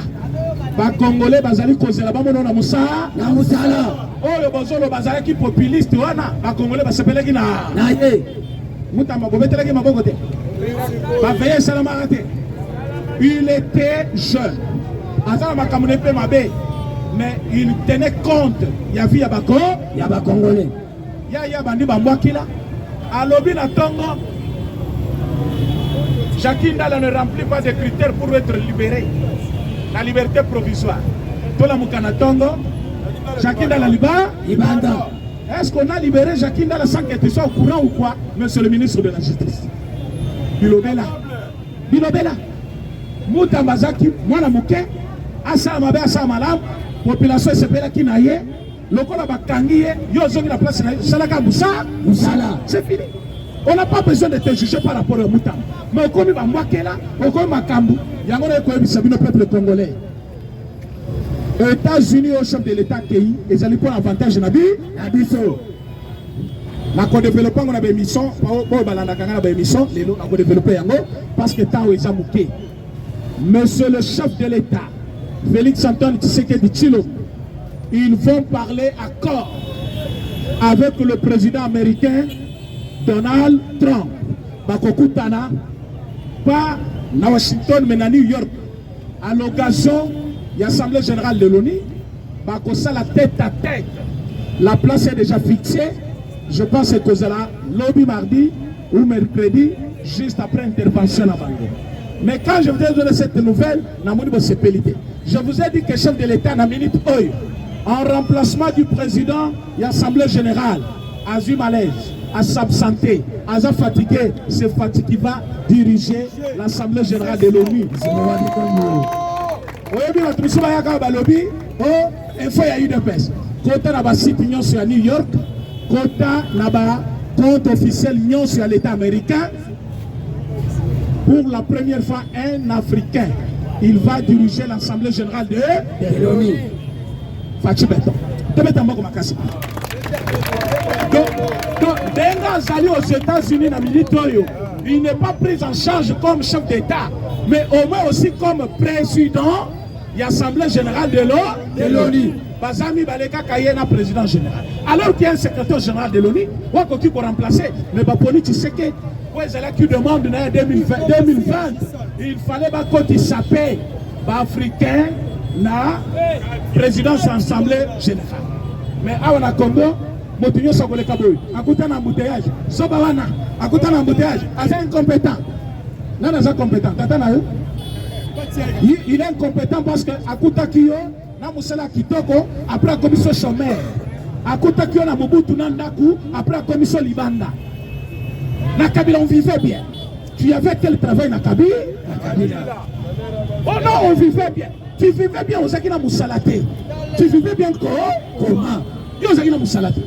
Ba Congolais, Bazali Kozela, Bamono na Moussa, na Moussala. Oh, le Bozolo Bazali qui populiste, Wana, Ba Congolais, Basepeleki na. Naye. Moutama, Bobeteleki Mabogote. Ba Veye Salamarate. Il était jeune. Azala Makamune Pe Mabe. Mais il tenait compte. Il y avait Yabako, Yabakongolais. Ya Bandi Bambouakila. À l'objet de Tongo, Jacques Ndala ne remplit pas de critères pour être libéré. La liberté provisoire. Tola Moukana Tongo, Jacques Ndala Libanda. Est-ce qu'on a libéré Jacques Ndala sans que tu sois au courant ou quoi, monsieur le ministre de la Justice? Bilobela. Moutambazaki, Mwana Mouké, Asa Mabe, Asa Malam, population s'appelle Kinaye. Lokola bakangiye, yo zongi la place na salaka Moussala. C'est fini. On n'a pas besoin de te juger par rapport à Moutama. Mais au komi bambwakela, au komi makambu, yango na ko ebisa bino peuple congolais. États-Unis au chef de l'État pays, ils allaient pour l'avantage na biso. Na ko développer on a des missions, pour balanda kanga na émission, lelo na ko développer yango parce que temps eza muké. Monsieur le chef de l'État, Félix Antoine Tshisekedi Tshilombo, ils vont parler accord avec le président américain Donald Trump. Bakokutana, pas à Washington, mais à New York. À l'occasion de l'Assemblée générale de l'ONU, Bakosa la tête à tête. La place est déjà fixée. Je pense que c'est là, lobby mardi ou mercredi, juste après intervention à Bango. Mais quand je vous ai donné cette nouvelle, je vous ai dit que le chef de l'État n'a minute oeil. En remplacement du président et l'Assemblée générale, Azu malaise, à s'absenter, à fatigué, c'est Fatih qui va diriger l'Assemblée générale de l'ONU. Il faut y a eu de peste. Quand on a un site à New York, quand on a un compte officiel sur l'État américain, pour la première fois, un Africain, il va diriger l'Assemblée générale de l'ONU. Fachi Beton. Donc, Benga Zali aux États-Unis, il n'est pas pris en charge comme chef d'État, mais au moins aussi comme président de l'Assemblée générale de l'ONU. Bazami Baleka Kayena, président général. Alors qu'il y a un secrétaire général de l'ONU, qui peut remplacer, mais Baponi Tshisekedi, qui demande en 2020, il fallait qu'il s'appelle Africain. Na présidence de l'Assemblée générale. Mais à on a Congo, Motinho Sokole Kaboui, à côté d'un embouteillage, Sobawana, à côté d'un embouteillage, à incompétent. Non, non, incompétent. Il est incompétent parce que à Koutakio, na Moussala Kitoko, après la commission chômeur. À Koutakio, na Mobutu Nandaku, après la commission Libanda. Na Kabila, on vivait bien. Tu avais quel travail na Kabila? Oh non, on vivait bien. Tu vivais bien aux Akina Moussalate. Tu vivais bien comment? Aux Akina Moussalate.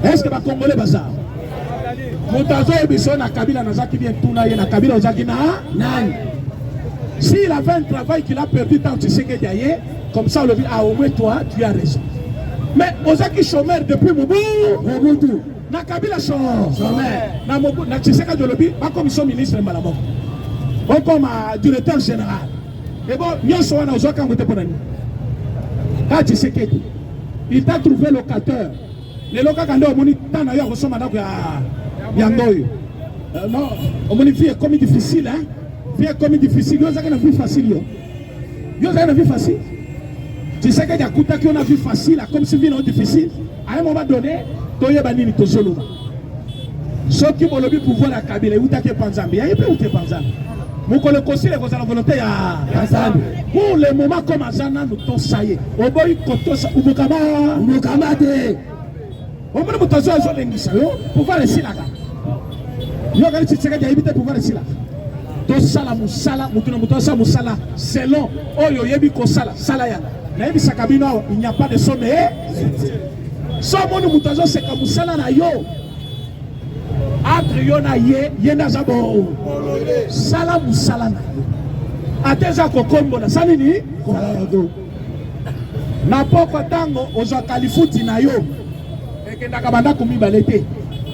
Est-ce que va Congolais bazar? Moutazo et Bisson à Kabila Nazaki vient tourner à Kabila aux Akina? Non. S'il avait un travail qu'il a perdu tant tu sais que d'ailleurs, comme ça on le dit, ah au moins toi, tu as raison. Mais aux Akina chômeurs depuis Mobutu. Na Kabila chômeur. Na Mobutu, na Tshisekedi de lobby, pas comme son ministre Malamoko. Ou comme directeur général. Et bon, quand tu sais qu'il il t'a trouvé locateur. Les locataires ont dit non, on dit vie est comme difficile, hein? Vie est comme difficile. Vous avez une vie facile. Vous avez une vie facile. Tu sais qu'il y a des qui ont une vie facile, comme si vie est difficile. À un moment donné, tu as banni ton solo. Ceux qui ont le pouvoir à Kabila, où tu as Panzambi, il y a peu où tu es Panzambi. Pour le moment comme Azana, nous t'en saillons. Au bout du côté, nous pouvoir rester là. Nous avons dit que tu as évité pouvoir rester là. tosala musala mutu na mutu asala musala selon oyo yebi kosala sala ya na yebi sakabino il n'y a pas de somme so moni mutu azoseka musala na yo entre yo na ye na zabo sala musala na yo ateza kokombo na sala nini na poko tango ozwa kalifuti na yo ekendaka bandako mibale te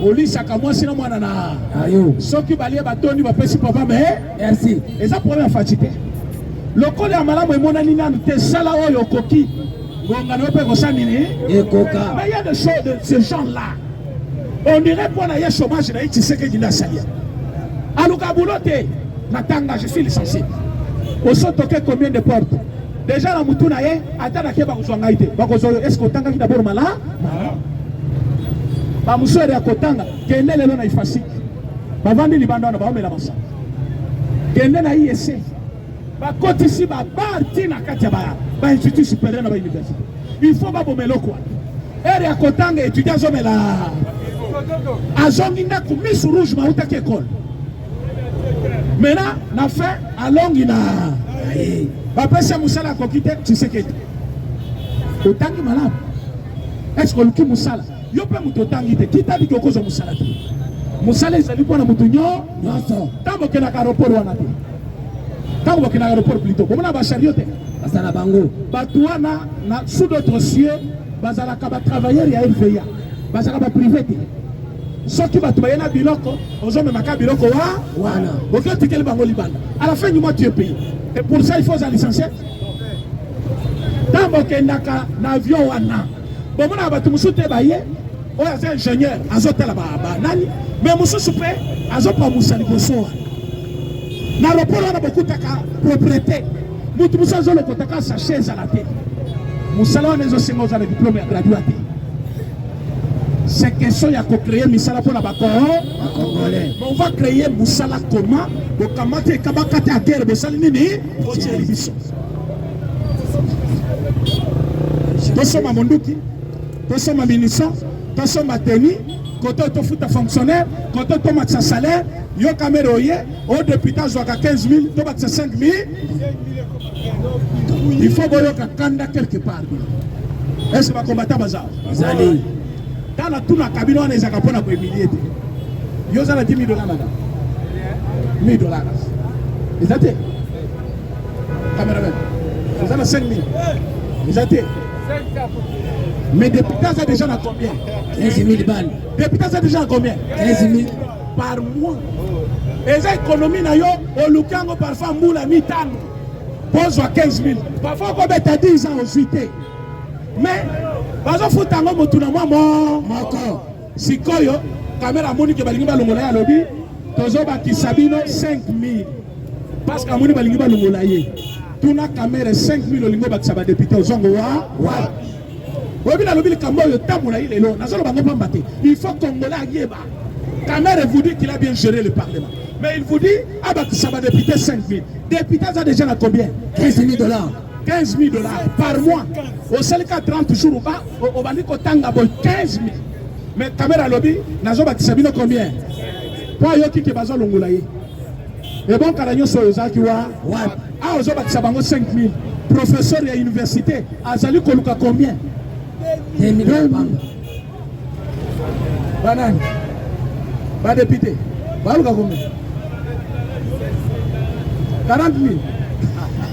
olisaka mwasi na mwana na yo soki balie batondi bapesi papa me merci eza problème fati te lokolo ya malamu emonani nanu te sala oyo okoki ngongano mpe kosala nini ekoka mais il y a des choses de ce genre là on dirait mpona ye chômage na ye Tshisekedi na salia aluka bulo te natanga je suis licencié osotoke combien de portes déjà na mutu na ye ata na ke bakozwa ngai te bakozwa est ce que otangaki d'abord mala bamuswere ya kotanga kende lelo na ifasiki bavandi libanda wana baomela masanga kende na IEC bakotisi babarti na kati ya bainstitut supérieur na bauniversité il faut babomeloko wana ere ya kotanga étudia azomela azongi ndako misu rouge mautaki ekole maintenant na fin alongi na bapesi ya mosala akoki te Tshisekedi otangi malamu est-ce que oluki mosala yo mpe moto otangi te kitadiki okozwa mosala te mosala ezali mpona moto nyonso ntango okendaka aéroport wana te ntango bakendaka aéroport plutôt bomona bachario te bazala bango bato wana na sous d'autres cieux bazalaka batravailleur ya RVA bazalaka baprivé te soki bato baye na biloko ozomemaka biloko wana oki otikeli bango libanda à la fin du mois tu es payé et pour ça il faut za licencié ntango okendaka na avion wana bomona bato mosusu te baye oyo aza ingénieur azotala banani mais mosusu mpe azopamusa liboso wana na aéroport wana bokutaka propriété mutu mosusu azolokotaka sache ezala te mosala wana ezosenga oza na diplôme ya graduat te c'est question ya kocréer misala mpona bacongolais on va créer mosala comment bokamata ekabakata ya guerre bosali nini botieli biso tosoma monduki tosoma munition tosoma teni kote tofuta fonctionnaire kote tomatisa salaire yo kamere oye o député azwaka 15 000 tobakisa 5 000 il faut boyoka kanda quelque part est-ce que bakombata bazala zali tala tuna kabino wana ezaka mpona koemilie te yo oza na 10 000 $, madame 1 000 $. eza te cameraman oza na 5 000 eza te mais député ça déjà à combien 15 000 balles. Député ça déjà à combien 15 000 par mois. Et ça économie na yo au lukango parfois moula mitano pose à 15 000. Parfois on peut être 10 ans au suité. Mais bazo futango motuna moi moko. Sikoyo caméra moni ke balingi balongola ya lobi tozo ba kisabino 5 000. Parce que moni balingi balongola ye. Tuna caméra 5 000 olingo ba kisaba député ozongo wa. Il faut Congolais Yeba. Kamere vous dit qu'il a bien géré le Parlement. Mais il vous dit, ah bah ça va député 5 000. Député ça déjà à combien 15 000 $. 15 000 $ par mois. Au seul cas 30 jours au bandit Kotanga 15 000. Mais Kamera lobby, nazo ba kisabino combien Pour yoki ke bazo longolaye. Et bon karanyo soyozaki wa. Ah ozo ba kisabango 5 000. Professeur à l'université, azali koluka combien 10 000 $. Banane. Ba député. Baluka combien 40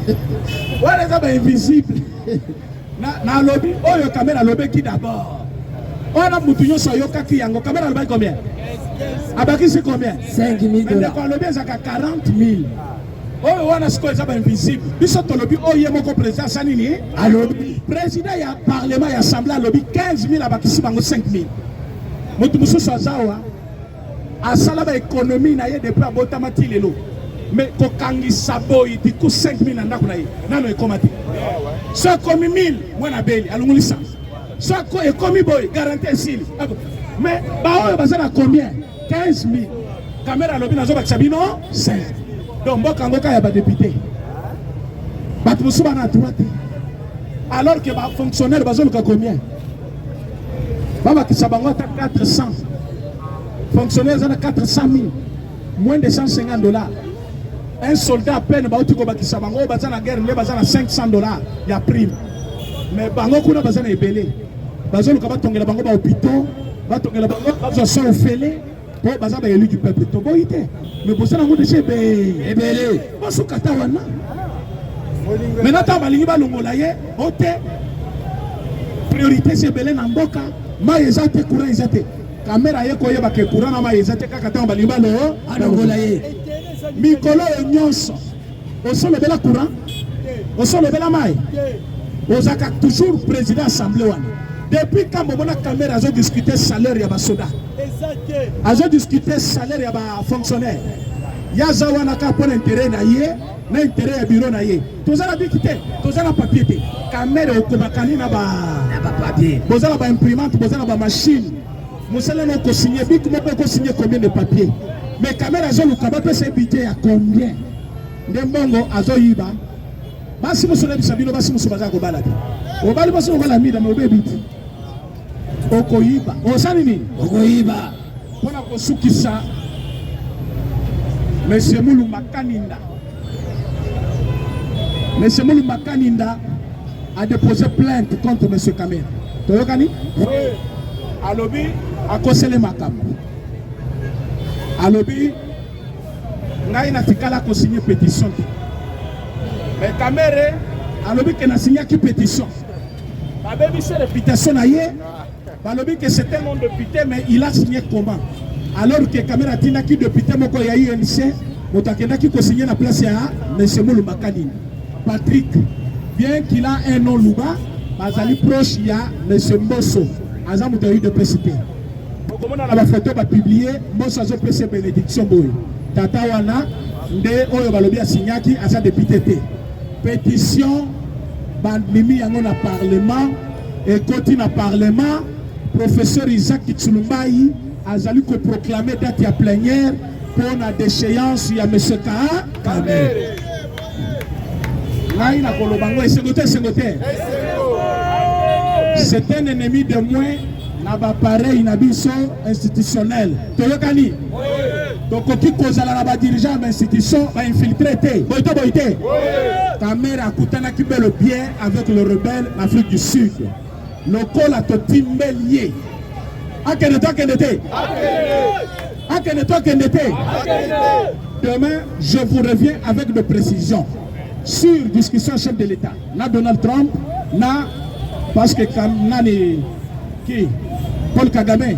000. Voilà ça invisible. Na lobby, oyo caméra lobby qui d'abord. On a mutunyo soyoka ki yango caméra lobby combien Abaki c'est combien 5 000 $. Mais quoi lobby ça 40 000. Oh, on a ce qu'on appelle invisible. Biso to lobby oye moko président sanini a lobby président ya parlement ya assemblée a lobby 15 000 abakisi bango 5 000. Mutu mususu azawa asala ba économie na ye depuis abotamati lelo. Mais kokangisa boy di ku 5 000 ndako na ye. Nano ekomati. So komi 1000 mwana beli alungulisa. So ko ekomi boy garantie sili. Mais ba oyo bazana combien 15 000. Caméra lobby nazo bakisa bino 5. Donc, il y a des députés. Alors que les fonctionnaires, ils ont combien 400. Fonctionnaires, ils ont 400 000. Moins de 150 $. un soldat à peine bauti ko bakisa bango baza na guerre nde baza na $500 ya prime mais bango kuna baza na ebele bazo luka batongela bango ba hôpitaux batongela bango bazo so ofele po baza ba élu du peuple to boité mais bosa nango de chebe ebele baso kata wana mais nata balingi balongola ye ote priorité c'est belé na mboka ma ezate courant ezate caméra ye ko yeba ke courant na ma ezate kaka ta balingi balo alongola ye mikolo nyonso osolo bela courant osolo bela mai ozaka toujours président assemblée wana depuis quand mona caméra azo discuter salaire ya ba soda azo discuter salaire ya ba fonctionnaire ya zawana ka pour intérêt na ye na intérêt ya bureau na ye tozala bikité tozala papier te caméra okobakani na ba papier bozala ba imprimante bozala ba machine musala no ko signer bik mo ko signer combien de papier mais caméra azo lukaba pe ce budget ya combien ndembongo azo yiba basi musole bisabino basi musubaza ko balade obali basi ko la mida mo bebiti okoyiba osani nini okoyiba pona ko sukisa Monsieur Moulumba Kaninda. Monsieur Moulumba Kaninda a déposé plainte contre Monsieur Kamera. Toyokani? Oui. Alobi a conseillé Makambo. Alobi n'a pas tikala ko signer pétition. Mais Kamera alobi que na signé qui pétition. Babebi c'est réputation na ye. Alobi que c'était un député mais il a signé comment? Alors que Kamera tina qui député moko ya INC motakenda qui co-signé la place ya Monsieur Moulumba Kaninda. Patrick, bien qu'il a un nom Louba, bazali proche ya Monsieur Mbosso, azamu de PCP. Comment on a la photo va publier Mbosso azo PC bénédiction boy. Tata wana nde oyo balobi a signaki à sa député té. Pétition bandimi yango na parlement et continue na parlement professeur Isaac Kitsulumbai azali ko proclamer date ya plénière pour la déchéance ya monsieur Kamera. C'est un ennemi de moins na ba pareil na biso institutionnel. Toyokani. Donc qui cause la ba dirigeant ba institution ba infiltré té. Boité. Kamera kutana ki belo bien avec le rebelle Afrique du Sud. Lokola to timbelier. Demain, je vous reviens avec de précisions sur discussion chef de l'État. Na Donald Trump, na parce que nani qui Paul Kagame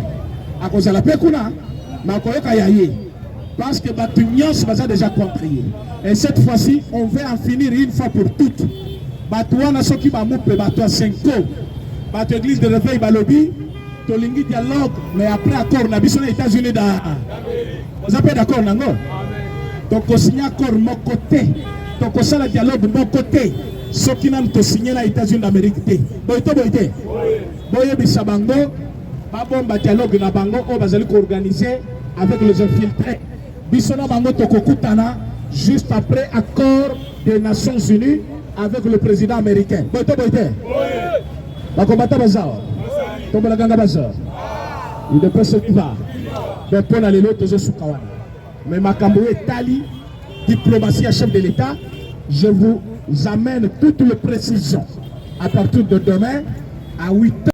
à cause de la pekuna, ma koyoka yaye parce que Batunios va déjà contrié. Et cette fois-ci, on veut en finir une fois pour toutes. Batouana soki ba moupe batwa 5 ans. Bat église de réveil balobi. Tolingi dialogue, mais après accord, on a besoin des États-Unis. Vous avez d'accord, Nango? Donc, on signe accord de mon côté. Donc, on signe le dialogue de mon côté. Ce qui n'a pas signé les États-Unis d'Amérique. Boité. Boye Bissabango, Babomba dialogue na Bango, on va organiser avec les infiltrés. Bissona Bango Tokokutana, juste après accord des Nations Unies avec le président américain. Boité. Bakombata Bazar. Tombe la ganga baza. Il ne peut se vivre. Mais pour aller l'autre, je suis kawana. Mais Makambo est tali, diplomatie à chef de l'État. Je vous amène toutes les précisions à partir de demain à 8h.